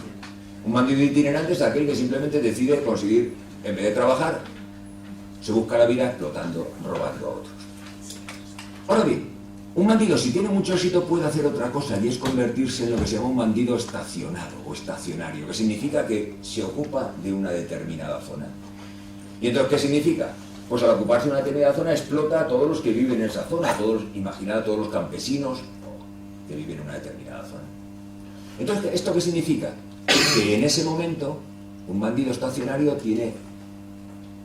Un bandido itinerante es aquel que simplemente decide conseguir, en vez de trabajar, se busca la vida explotando, robando a otros. Ahora bien, un bandido, si tiene mucho éxito, puede hacer otra cosa, y es convertirse en lo que se llama un bandido estacionado o estacionario, que significa que se ocupa de una determinada zona. ¿Y entonces qué significa? Pues al ocuparse de una determinada zona explota a todos los que viven en esa zona, imaginad a todos los campesinos que viven en una determinada zona. Entonces, ¿esto qué significa? Que en ese momento un bandido estacionario tiene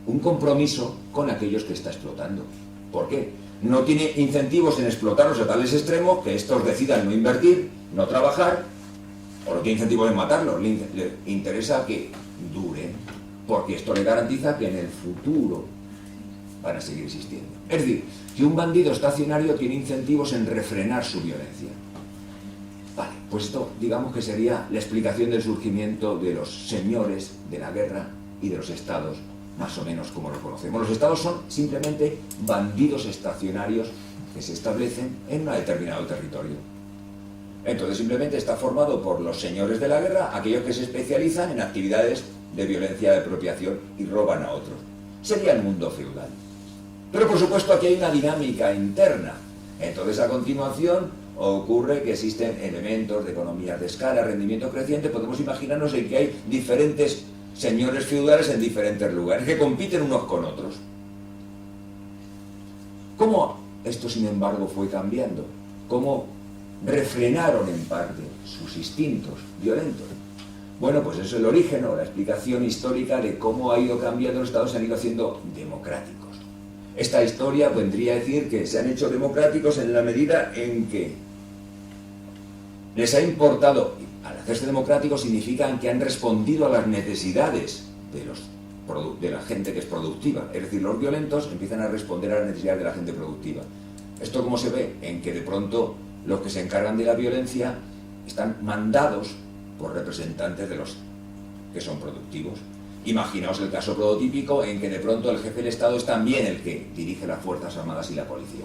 un compromiso con aquellos que está explotando. ¿Por qué? No tiene incentivos en explotarlos a tales extremos que estos decidan no invertir, no trabajar, o no tiene incentivos en matarlos, le interesa que duren, porque esto le garantiza que en el futuro van a seguir existiendo. Es decir, que un bandido estacionario tiene incentivos en refrenar su violencia. Vale, pues esto digamos que sería la explicación del surgimiento de los señores de la guerra y de los estados, más o menos como lo conocemos. Los estados son simplemente bandidos estacionarios que se establecen en un determinado territorio. Entonces simplemente está formado por los señores de la guerra, aquellos que se especializan en actividades de violencia de apropiación y roban a otros. Sería el mundo feudal. Pero por supuesto aquí hay una dinámica interna. Entonces a continuación ocurre que existen elementos de economías de escala, rendimiento creciente. Podemos imaginarnos en que hay diferentes señores feudales en diferentes lugares, que compiten unos con otros. ¿Cómo esto, sin embargo, fue cambiando? ¿Cómo refrenaron en parte sus instintos violentos? Bueno, pues eso es el origen o la explicación histórica de cómo ha ido cambiando los estados, se han ido haciendo democráticos. Esta historia vendría a decir que se han hecho democráticos en la medida en que les ha importado, al hacerse democráticos significa que han respondido a las necesidades de la gente que es productiva. Es decir, los violentos empiezan a responder a las necesidades de la gente productiva. ¿Esto cómo se ve? En que de pronto los que se encargan de la violencia están mandados por representantes de los que son productivos. Imaginaos el caso prototípico en que de pronto el jefe del Estado es también el que dirige las Fuerzas Armadas y la policía.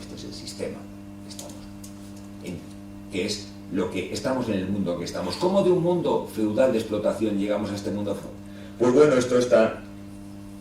Este es el sistema que estamos en, que es lo que estamos en el mundo que estamos. ¿Cómo de un mundo feudal de explotación llegamos a este mundo? Pues bueno, esto está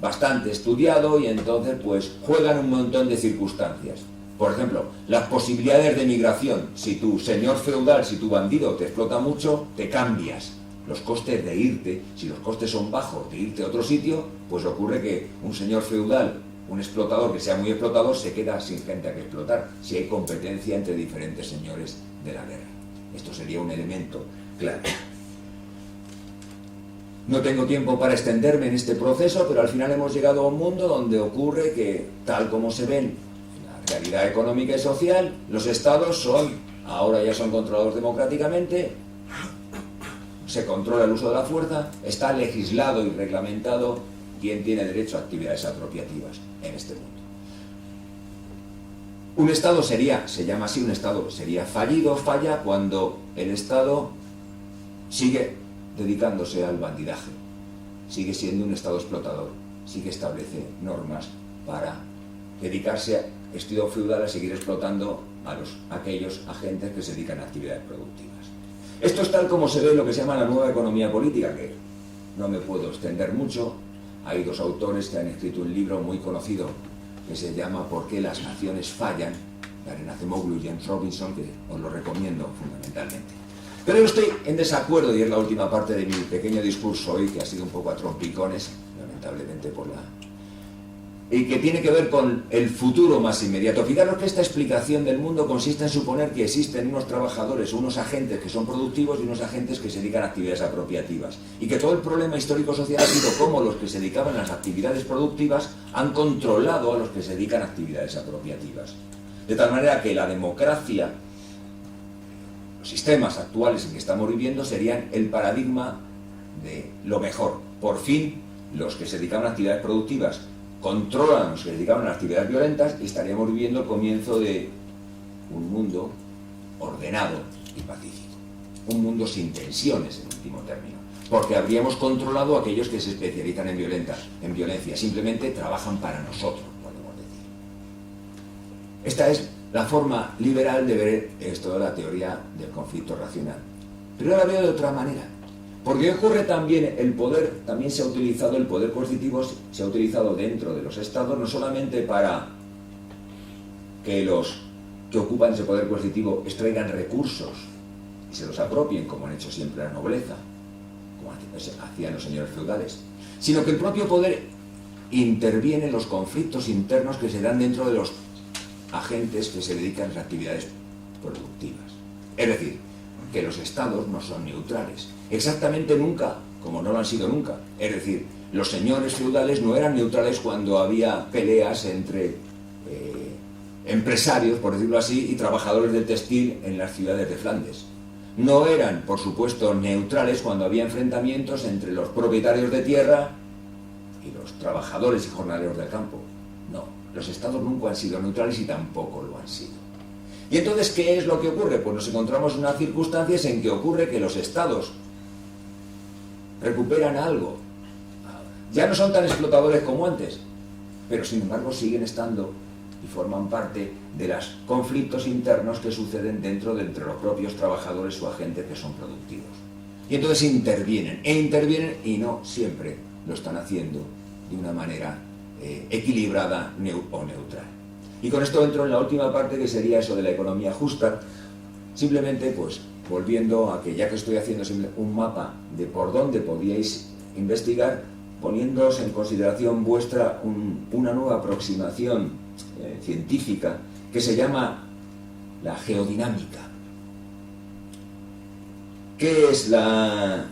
bastante estudiado y entonces pues juegan un montón de circunstancias. Por ejemplo, las posibilidades de migración. Si tu señor feudal, si tu bandido te explota mucho, te cambias. Los costes de irte, si los costes son bajos de irte a otro sitio, pues ocurre que un señor feudal, un explotador que sea muy explotador, se queda sin gente a que explotar, si hay competencia entre diferentes señores de la guerra. Esto sería un elemento clave. No tengo tiempo para extenderme en este proceso, pero al final hemos llegado a un mundo donde ocurre que, tal como se ven en la realidad económica y social, los estados ahora ya son controlados democráticamente, se controla el uso de la fuerza, está legislado y reglamentado quién tiene derecho a actividades apropiativas en este mundo. Un estado se llama así, un estado sería fallido, falla cuando el estado sigue dedicándose al bandidaje, sigue siendo un estado explotador, sí que establece normas para dedicarse a estilo feudal a seguir explotando a aquellos agentes que se dedican a actividades productivas. Esto es tal como se ve en lo que se llama la nueva economía política, que no me puedo extender mucho. Hay dos autores que han escrito un libro muy conocido que se llama ¿Por qué las naciones fallan?, Daron Acemoglu y James Robinson, que os lo recomiendo fundamentalmente. Pero yo estoy en desacuerdo, y es la última parte de mi pequeño discurso hoy, que ha sido un poco a trompicones, lamentablemente y que tiene que ver con el futuro más inmediato. Fijaros que esta explicación del mundo consiste en suponer que existen unos trabajadores, unos agentes que son productivos y unos agentes que se dedican a actividades apropiativas. Y que todo el problema histórico-social ha sido cómo los que se dedicaban a las actividades productivas han controlado a los que se dedican a actividades apropiativas. De tal manera que la democracia, los sistemas actuales en que estamos viviendo serían el paradigma de lo mejor. Por fin, los que se dedicaban a actividades productivas controlan a los que se dedicaban a actividades violentas y estaríamos viviendo el comienzo de un mundo ordenado y pacífico. Un mundo sin tensiones, en último término. Porque habríamos controlado a aquellos que se especializan en violencia. Simplemente trabajan para nosotros, podemos decir. Esta es la forma liberal de ver esto de la teoría del conflicto racional. Pero yo la veo de otra manera. Porque ocurre también el poder, también se ha utilizado el poder coercitivo, se ha utilizado dentro de los estados, no solamente para que los que ocupan ese poder coercitivo extraigan recursos y se los apropien, como han hecho siempre la nobleza, como hacían los señores feudales, sino que el propio poder interviene en los conflictos internos que se dan dentro de los agentes que se dedican a las actividades productivas. Es decir, que los estados no son neutrales. Exactamente nunca, como no lo han sido nunca. Es decir, los señores feudales no eran neutrales cuando había peleas entre empresarios, por decirlo así, y trabajadores del textil en las ciudades de Flandes. No eran, por supuesto, neutrales cuando había enfrentamientos entre los propietarios de tierra y los trabajadores y jornaleros del campo. No, los estados nunca han sido neutrales y tampoco lo han sido. ¿Y entonces qué es lo que ocurre? Pues nos encontramos en unas circunstancias en que ocurre que los estados recuperan algo. Ya no son tan explotadores como antes, pero sin embargo siguen estando y forman parte de los conflictos internos que suceden entre los propios trabajadores o agentes que son productivos. Y entonces intervienen y no siempre lo están haciendo de una manera equilibrada o neutral. Y con esto entro en la última parte, que sería eso de la economía justa, simplemente pues volviendo a que ya que estoy haciendo un mapa de por dónde podíais investigar poniéndoos en consideración vuestra una nueva aproximación científica que se llama la geodinámica. ¿Qué es la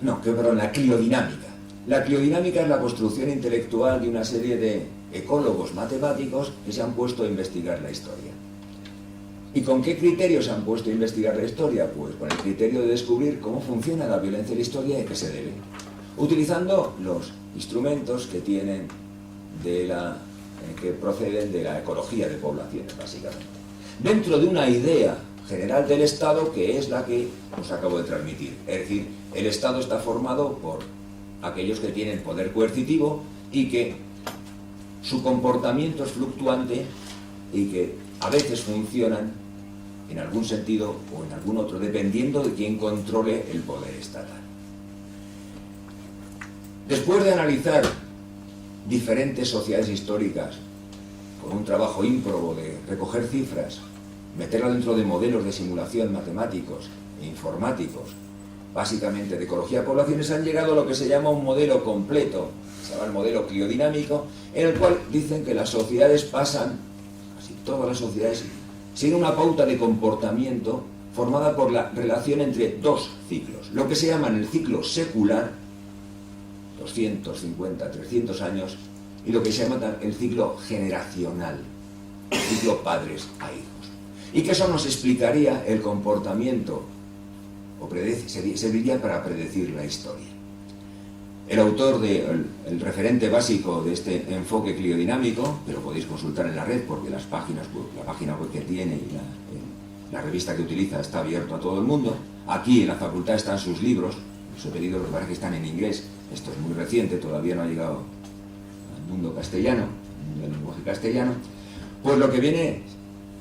cliodinámica? La cliodinámica es la construcción intelectual de una serie de ecólogos matemáticos que se han puesto a investigar la historia. ¿Y con qué criterios se han puesto a investigar la historia? Pues con el criterio de descubrir cómo funciona la violencia en la historia y a qué se debe, utilizando los instrumentos que que proceden de la ecología de poblaciones, básicamente, dentro de una idea general del Estado que es la que os acabo de transmitir. Es decir, el Estado está formado por aquellos que tienen poder coercitivo y que su comportamiento es fluctuante y que a veces funcionan en algún sentido o en algún otro, dependiendo de quién controle el poder estatal. Después de analizar diferentes sociedades históricas con un trabajo ímprobo de recoger cifras, meterla dentro de modelos de simulación matemáticos e informáticos, básicamente de ecología de poblaciones, han llegado a lo que se llama un modelo completo, se llama el modelo cliodinámico, en el cual dicen que las sociedades pasan, casi todas las sociedades, siguen una pauta de comportamiento formada por la relación entre dos ciclos, lo que se llama el ciclo secular, 250, 300 años, y lo que se llama el ciclo generacional, el ciclo padres a hijos. Y que eso nos explicaría el comportamiento, o serviría para predecir la historia. El autor el referente básico de este enfoque cliodinámico, que lo podéis consultar en la red porque la página web que tiene y la revista que utiliza está abierto a todo el mundo. Aquí en la facultad están sus libros, los he pedido, los que están en inglés. Esto es muy reciente, todavía no ha llegado al mundo castellano, al lenguaje castellano. Pues lo que viene,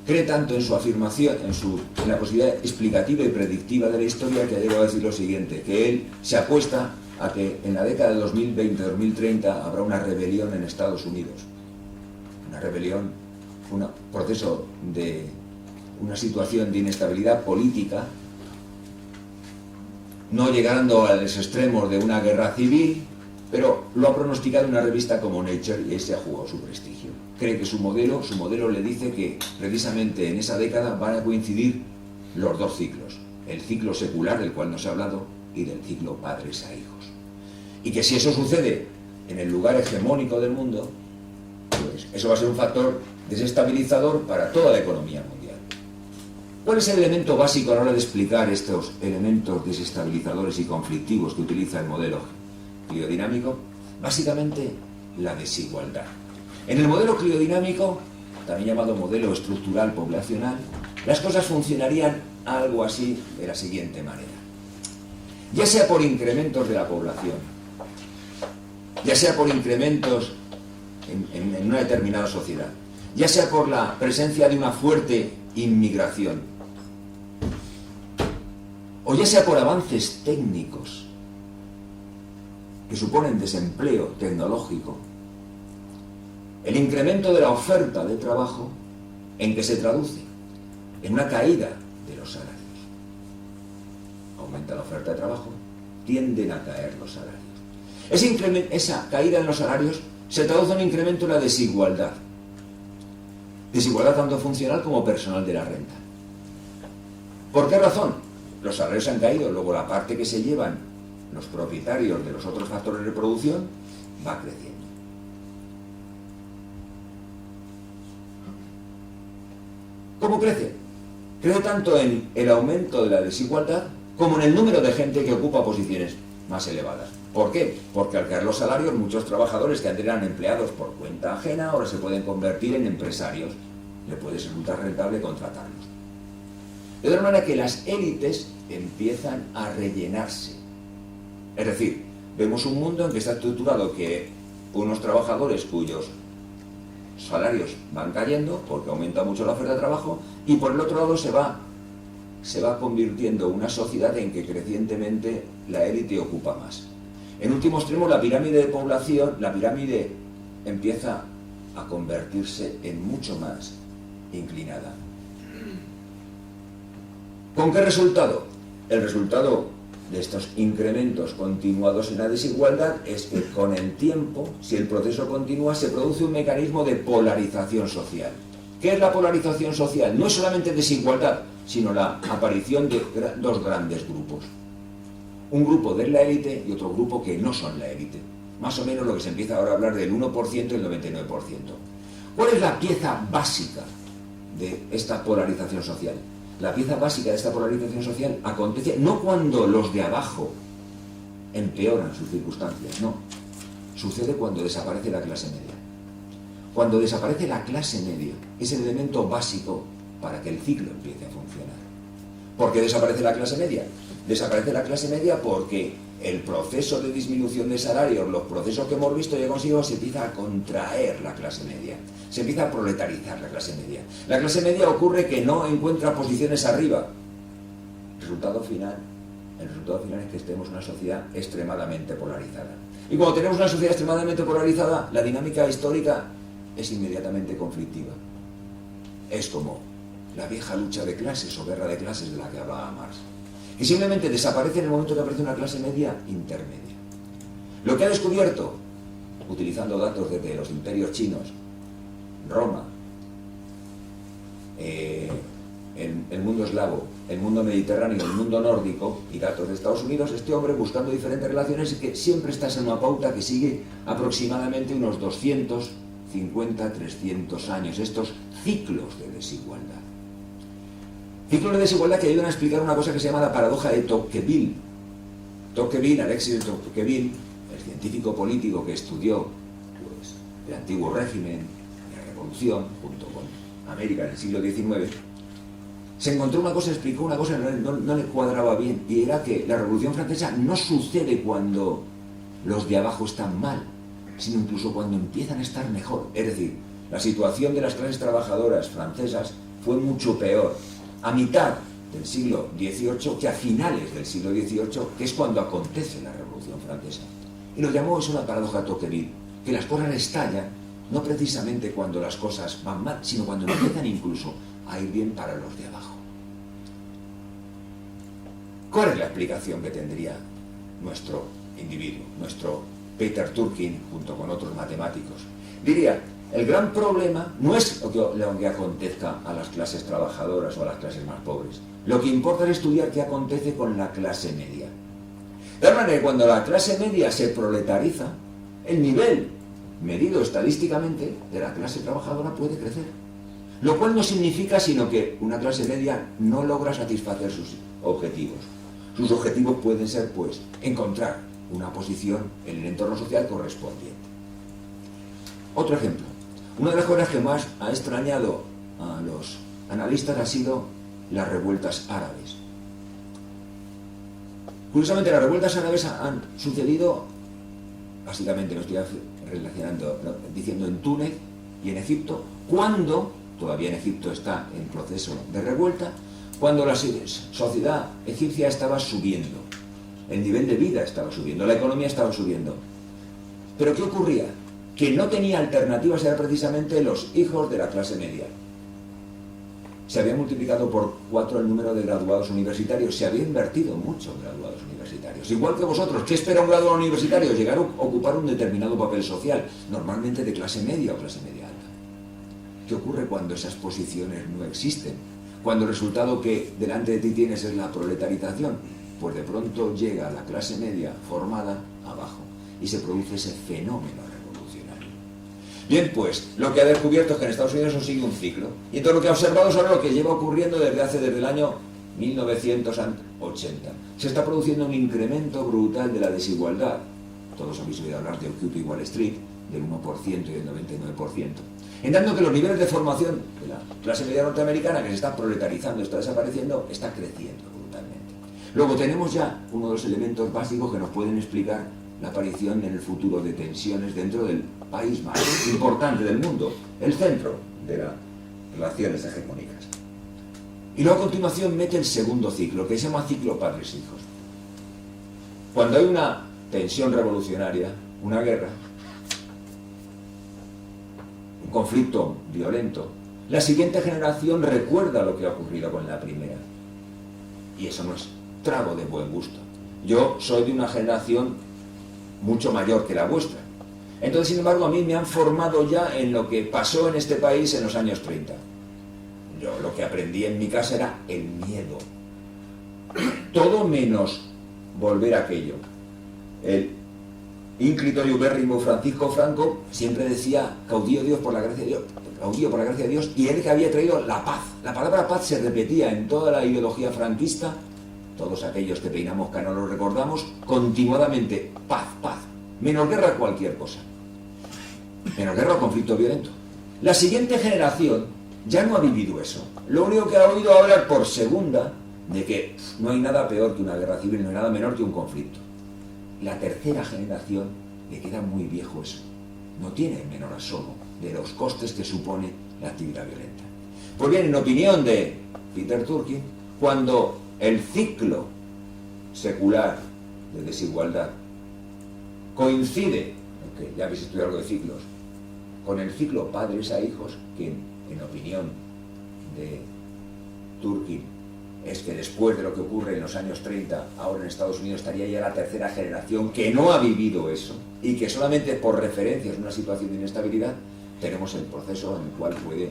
cree tanto en su afirmación, en la posibilidad explicativa y predictiva de la historia, que ha llegado a decir lo siguiente, que él se apuesta a que en la década de 2020-2030 habrá una rebelión en Estados Unidos. Una rebelión, un proceso de una situación de inestabilidad política, no llegando a los extremos de una guerra civil, pero lo ha pronosticado en una revista como Nature y ese ha jugado su prestigio. Cree que su modelo le dice que precisamente en esa década van a coincidir los dos ciclos, el ciclo secular del cual nos ha hablado y del ciclo padres a hijos. Y que si eso sucede en el lugar hegemónico del mundo, pues eso va a ser un factor desestabilizador para toda la economía mundial. ¿Cuál es el elemento básico a la hora de explicar estos elementos desestabilizadores y conflictivos que utiliza el modelo cliodinámico? Básicamente, la desigualdad. En el modelo cliodinámico, también llamado modelo estructural poblacional, las cosas funcionarían algo así de la siguiente manera. Ya sea por incrementos de la población, ya sea por incrementos en una determinada sociedad, ya sea por la presencia de una fuerte inmigración, o ya sea por avances técnicos que suponen desempleo tecnológico, el incremento de la oferta de trabajo, ¿en que se traduce? En una caída de los salarios. Aumenta la oferta de trabajo, tienden a caer los salarios. Esa caída en los salarios se traduce en un incremento en la desigualdad. Desigualdad tanto funcional como personal de la renta. ¿Por qué razón? Los salarios han caído, luego la parte que se llevan los propietarios de los otros factores de producción va creciendo. ¿Cómo crece? Crece tanto en el aumento de la desigualdad como en el número de gente que ocupa posiciones más elevadas. ¿Por qué? Porque al caer los salarios, muchos trabajadores que antes eran empleados por cuenta ajena ahora se pueden convertir en empresarios. Le puede resultar rentable contratarlos. De tal manera que las élites empiezan a rellenarse. Es decir, vemos un mundo en que está estructurado que unos trabajadores cuyos salarios van cayendo porque aumenta mucho la oferta de trabajo, y por el otro lado se va convirtiendo una sociedad en que crecientemente la élite ocupa más. En último extremo, la pirámide de población, la pirámide empieza a convertirse en mucho más inclinada. ¿Con qué resultado? El resultado de estos incrementos continuados en la desigualdad es que con el tiempo, si el proceso continúa, se produce un mecanismo de polarización social. ¿Qué es la polarización social? No es solamente desigualdad, sino la aparición de dos grandes grupos. Un grupo de la élite y otro grupo que no son la élite. Más o menos lo que se empieza ahora a hablar del 1% y el 99%. ¿Cuál es la pieza básica de esta polarización social? La pieza básica de esta polarización social acontece no cuando los de abajo empeoran sus circunstancias, no. Sucede cuando desaparece la clase media. Cuando desaparece la clase media es el elemento básico para que el ciclo empiece a funcionar. ¿Por qué desaparece la clase media? Desaparece la clase media porque el proceso de disminución de salarios, los procesos que hemos visto ya consigo, se empieza a contraer la clase media. Se empieza a proletarizar la clase media. La clase media ocurre que no encuentra posiciones arriba. El resultado final es que estemos en una sociedad extremadamente polarizada. Y cuando tenemos una sociedad extremadamente polarizada, la dinámica histórica es inmediatamente conflictiva. Es como la vieja lucha de clases o guerra de clases de la que hablaba Marx, que simplemente desaparece en el momento que aparece una clase media intermedia. Lo que ha descubierto, utilizando datos desde los imperios chinos, Roma, el mundo eslavo, el mundo mediterráneo, el mundo nórdico y datos de Estados Unidos, este hombre buscando diferentes relaciones que siempre estás en una pauta que sigue aproximadamente unos 250, 300 años, estos ciclos de desigualdad. Ciclos de desigualdad que ayudan a explicar una cosa que se llama la paradoja de Tocqueville. Tocqueville, Alexis de Tocqueville, el científico político que estudió pues, el antiguo régimen, la revolución, junto con América en el siglo XIX, se encontró una cosa, explicó una cosa que no le cuadraba bien, y era que la Revolución Francesa no sucede cuando los de abajo están mal, sino incluso cuando empiezan a estar mejor. Es decir, la situación de las clases trabajadoras francesas fue mucho peor a mitad del siglo XVIII que a finales del siglo XVIII, que es cuando acontece la Revolución Francesa. Y lo llamó, es una paradoja Tocqueville, que las cosas estallan no precisamente cuando las cosas van mal, sino cuando empiezan incluso a ir bien para los de abajo. ¿Cuál es la explicación que tendría nuestro individuo, nuestro Peter Turkheim, junto con otros matemáticos? Diría, el gran problema no es lo que acontezca a las clases trabajadoras o a las clases más pobres. Lo que importa es estudiar qué acontece con la clase media. De tal manera que cuando la clase media se proletariza, el nivel medido estadísticamente de la clase trabajadora puede crecer. Lo cual no significa sino que una clase media no logra satisfacer sus objetivos. Sus objetivos pueden ser, pues, encontrar una posición en el entorno social correspondiente. Otro ejemplo. Una de las cosas que más ha extrañado a los analistas ha sido las revueltas árabes. Curiosamente, las revueltas árabes han sucedido, básicamente lo estoy relacionando, diciendo en Túnez y en Egipto, cuando, todavía en Egipto está en proceso de revuelta, cuando la sociedad egipcia estaba subiendo, el nivel de vida estaba subiendo, la economía estaba subiendo. ¿Pero qué ocurría? Que no tenía alternativas, eran precisamente los hijos de la clase media. Se había multiplicado por 4 el número de graduados universitarios, se había invertido mucho en graduados universitarios. Igual que vosotros, ¿qué espera un graduado universitario? Llegar a ocupar un determinado papel social, normalmente de clase media o clase media alta. ¿Qué ocurre cuando esas posiciones no existen? Cuando el resultado que delante de ti tienes es la proletarización, pues de pronto llega la clase media formada abajo y se produce ese fenómeno revolucionario. Bien, pues lo que ha descubierto es que en Estados Unidos eso sigue un ciclo. Y entonces lo que ha observado es ahora lo que lleva ocurriendo desde el año 1980. Se está produciendo un incremento brutal de la desigualdad. Todos habéis oído hablar de Occupy Wall Street, del 1% y del 99%. En tanto que los niveles de formación de la clase media norteamericana, que se está proletarizando, está desapareciendo, está creciendo brutalmente. Luego tenemos ya uno de los elementos básicos que nos pueden explicar la aparición en el futuro de tensiones dentro del país más importante del mundo, el centro de las relaciones hegemónicas. Y luego a continuación mete el segundo ciclo, que se llama ciclo padres-hijos. Cuando hay una tensión revolucionaria, una guerra, un conflicto violento, la siguiente generación recuerda lo que ha ocurrido con la primera. Y eso no es trago de buen gusto. Yo soy de una generación mucho mayor que la vuestra. Entonces, sin embargo, a mí me han formado ya en lo que pasó en este país en los años 30. Yo lo que aprendí en mi casa era el miedo. Todo menos volver a aquello. El ínclito y ubérrimo Francisco Franco siempre decía caudillo Dios por la gracia de Dios, caudillo por la gracia de Dios, y él que había traído la paz. La palabra paz se repetía en toda la ideología franquista. Todos aquellos que peinamos canas lo recordamos continuadamente. Paz, paz. Menos guerra cualquier cosa. Menos guerra o conflicto violento. La siguiente generación ya no ha vivido eso. Lo único que ha oído hablar por segunda de que no hay nada peor que una guerra civil, no hay nada menor que un conflicto. La tercera generación le queda muy viejo eso. No tiene el menor asomo de los costes que supone la actividad violenta. Pues bien, en opinión de Peter Turkey, cuando el ciclo secular de desigualdad coincide, aunque ya habéis estudiado algo de ciclos, con el ciclo padres a hijos, que en opinión de Turkey es que después de lo que ocurre en los años 30, ahora en Estados Unidos estaría ya la tercera generación que no ha vivido eso y que solamente por referencias en una situación de inestabilidad tenemos el proceso en el cual puede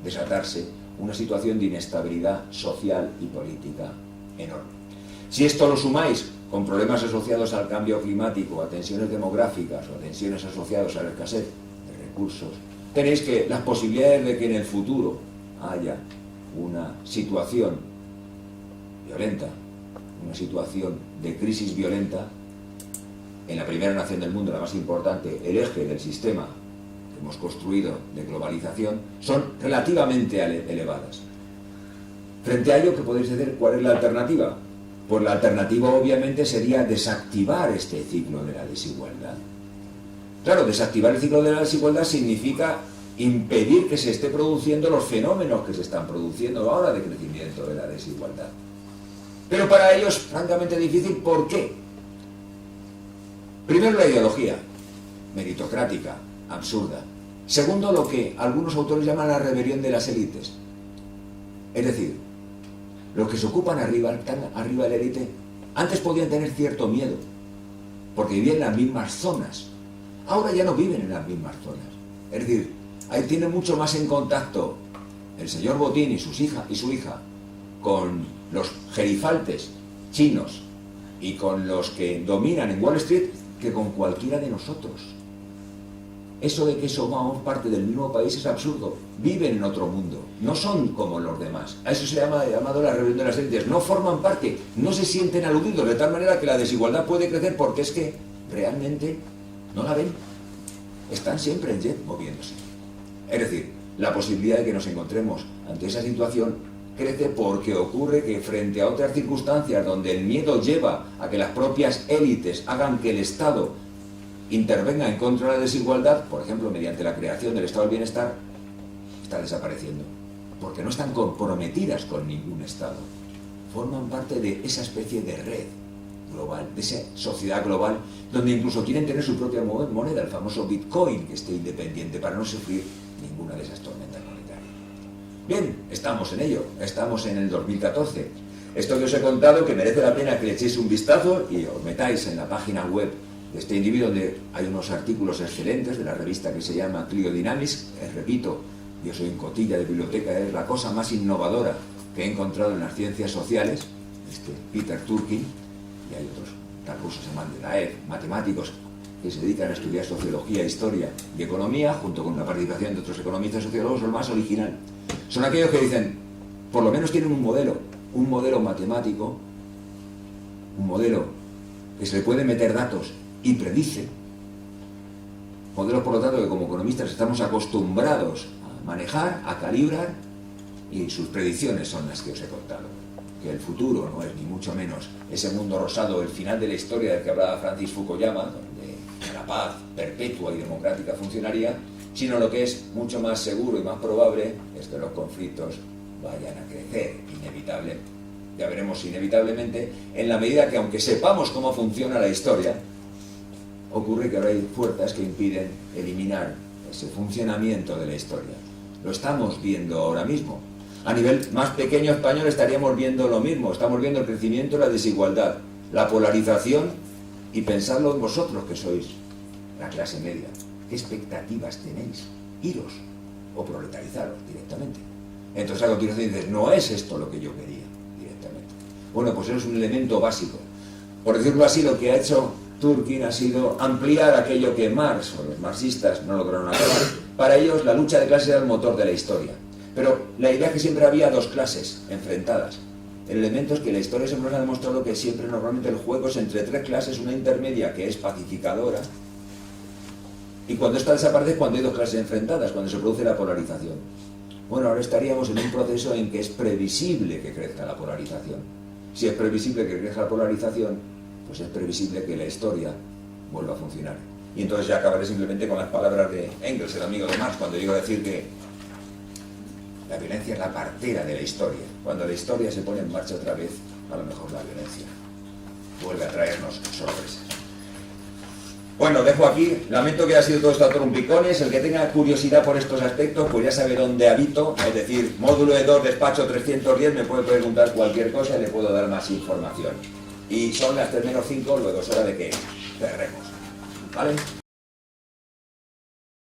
desatarse una situación de inestabilidad social y política enorme. Si esto lo sumáis con problemas asociados al cambio climático, a tensiones demográficas o a tensiones asociadas a la escasez de recursos, tenéis que las posibilidades de que en el futuro haya una situación violenta, una situación de crisis violenta en la primera nación del mundo, la más importante, el eje del sistema que hemos construido de globalización, son relativamente elevadas. Frente a ello, ¿qué podéis decir? ¿Cuál es la alternativa? Pues la alternativa obviamente sería desactivar este ciclo de la desigualdad. Claro, desactivar el ciclo de la desigualdad significa impedir que se esté produciendo los fenómenos que se están produciendo ahora de crecimiento de la desigualdad. Pero para ello es francamente difícil. ¿Por qué? Primero, la ideología meritocrática, absurda. Segundo, lo que algunos autores llaman la rebelión de las élites. Es decir, los que se ocupan arriba, están arriba de la élite, antes podían tener cierto miedo, porque vivían en las mismas zonas. Ahora ya no viven en las mismas zonas. Es decir, ahí tienen mucho más en contacto el señor Botín y su hija con los gerifaltes chinos y con los que dominan en Wall Street que con cualquiera de nosotros. Eso de que somos parte del mismo país es absurdo. Viven en otro mundo, no son como los demás. A eso se llama llamado la rebelión de las élites. No forman parte, no se sienten aludidos, de tal manera que la desigualdad puede crecer porque es que realmente no la ven. Están siempre en jet moviéndose. Es decir, la posibilidad de que nos encontremos ante esa situación crece porque ocurre que frente a otras circunstancias donde el miedo lleva a que las propias élites hagan que el Estado intervenga en contra de la desigualdad, por ejemplo, mediante la creación del Estado del Bienestar, está desapareciendo. Porque no están comprometidas con ningún Estado. Forman parte de esa especie de red global, de esa sociedad global, donde incluso quieren tener su propia moneda, el famoso Bitcoin, que esté independiente para no sufrir ninguna de esas tormentas monetarias. Bien, estamos en ello, estamos en el 2014. Esto que os he contado, que merece la pena que le echéis un vistazo y os metáis en la página web de este individuo, donde hay unos artículos excelentes de la revista que se llama Clio Dynamics. Repito, yo soy un cotilla de biblioteca, es la cosa más innovadora que he encontrado en las ciencias sociales, Peter Turkey, y hay otros, tal rusos se llaman de la EF, matemáticos que se dedican a estudiar sociología, historia y economía, junto con la participación de otros economistas y sociólogos. Lo más original son aquellos que dicen, por lo menos tienen un modelo matemático, un modelo que se le puede meter datos y predice, modelos por lo tanto que como economistas estamos acostumbrados a manejar, a calibrar, y sus predicciones son las que os he contado. Que el futuro no es ni mucho menos ese mundo rosado, el final de la historia del que hablaba Francis Fukuyama, donde la paz perpetua y democrática funcionaría, sino lo que es mucho más seguro y más probable es que los conflictos vayan a crecer ya veremos inevitablemente, en la medida que, aunque sepamos cómo funciona la historia, ocurre que ahora hay fuerzas que impiden eliminar ese funcionamiento de la historia. Lo estamos viendo ahora mismo. A nivel más pequeño español estaríamos viendo lo mismo, estamos viendo el crecimiento de la desigualdad. la polarización y pensadlo vosotros que sois la clase media. ¿Qué expectativas tenéis? Iros o proletarizaros directamente. Entonces a continuación dices, no es esto lo que yo quería directamente. Bueno, pues eso es un elemento básico. Por decirlo así, lo que ha hecho Turkin ha sido ampliar aquello que Marx o los marxistas no lograron acabar. Para ellos la lucha de clases era el motor de la historia. Pero la idea es que siempre había dos clases enfrentadas. El elemento es que la historia siempre nos ha demostrado que siempre normalmente el juego es entre tres clases, una intermedia que es pacificadora, y cuando esta desaparece es cuando hay dos clases enfrentadas, cuando se produce la polarización. Bueno, ahora estaríamos en un proceso en que es previsible que crezca la polarización. Si es previsible que crezca la polarización, pues es previsible que la historia vuelva a funcionar. Y entonces ya acabaré simplemente con las palabras de Engels, el amigo de Marx, cuando llegó a decir que la violencia es la partera de la historia. Cuando la historia se pone en marcha otra vez, a lo mejor la violencia vuelve a traernos sorpresas. Bueno, dejo aquí. Lamento que haya sido todo esto a trompicones. El que tenga curiosidad por estos aspectos, pues ya sabe dónde habito. Es decir, módulo E2, despacho 310, me puede preguntar cualquier cosa y le puedo dar más información. Y son las 3 menos 5, luego es hora de que cerremos. ¿Vale?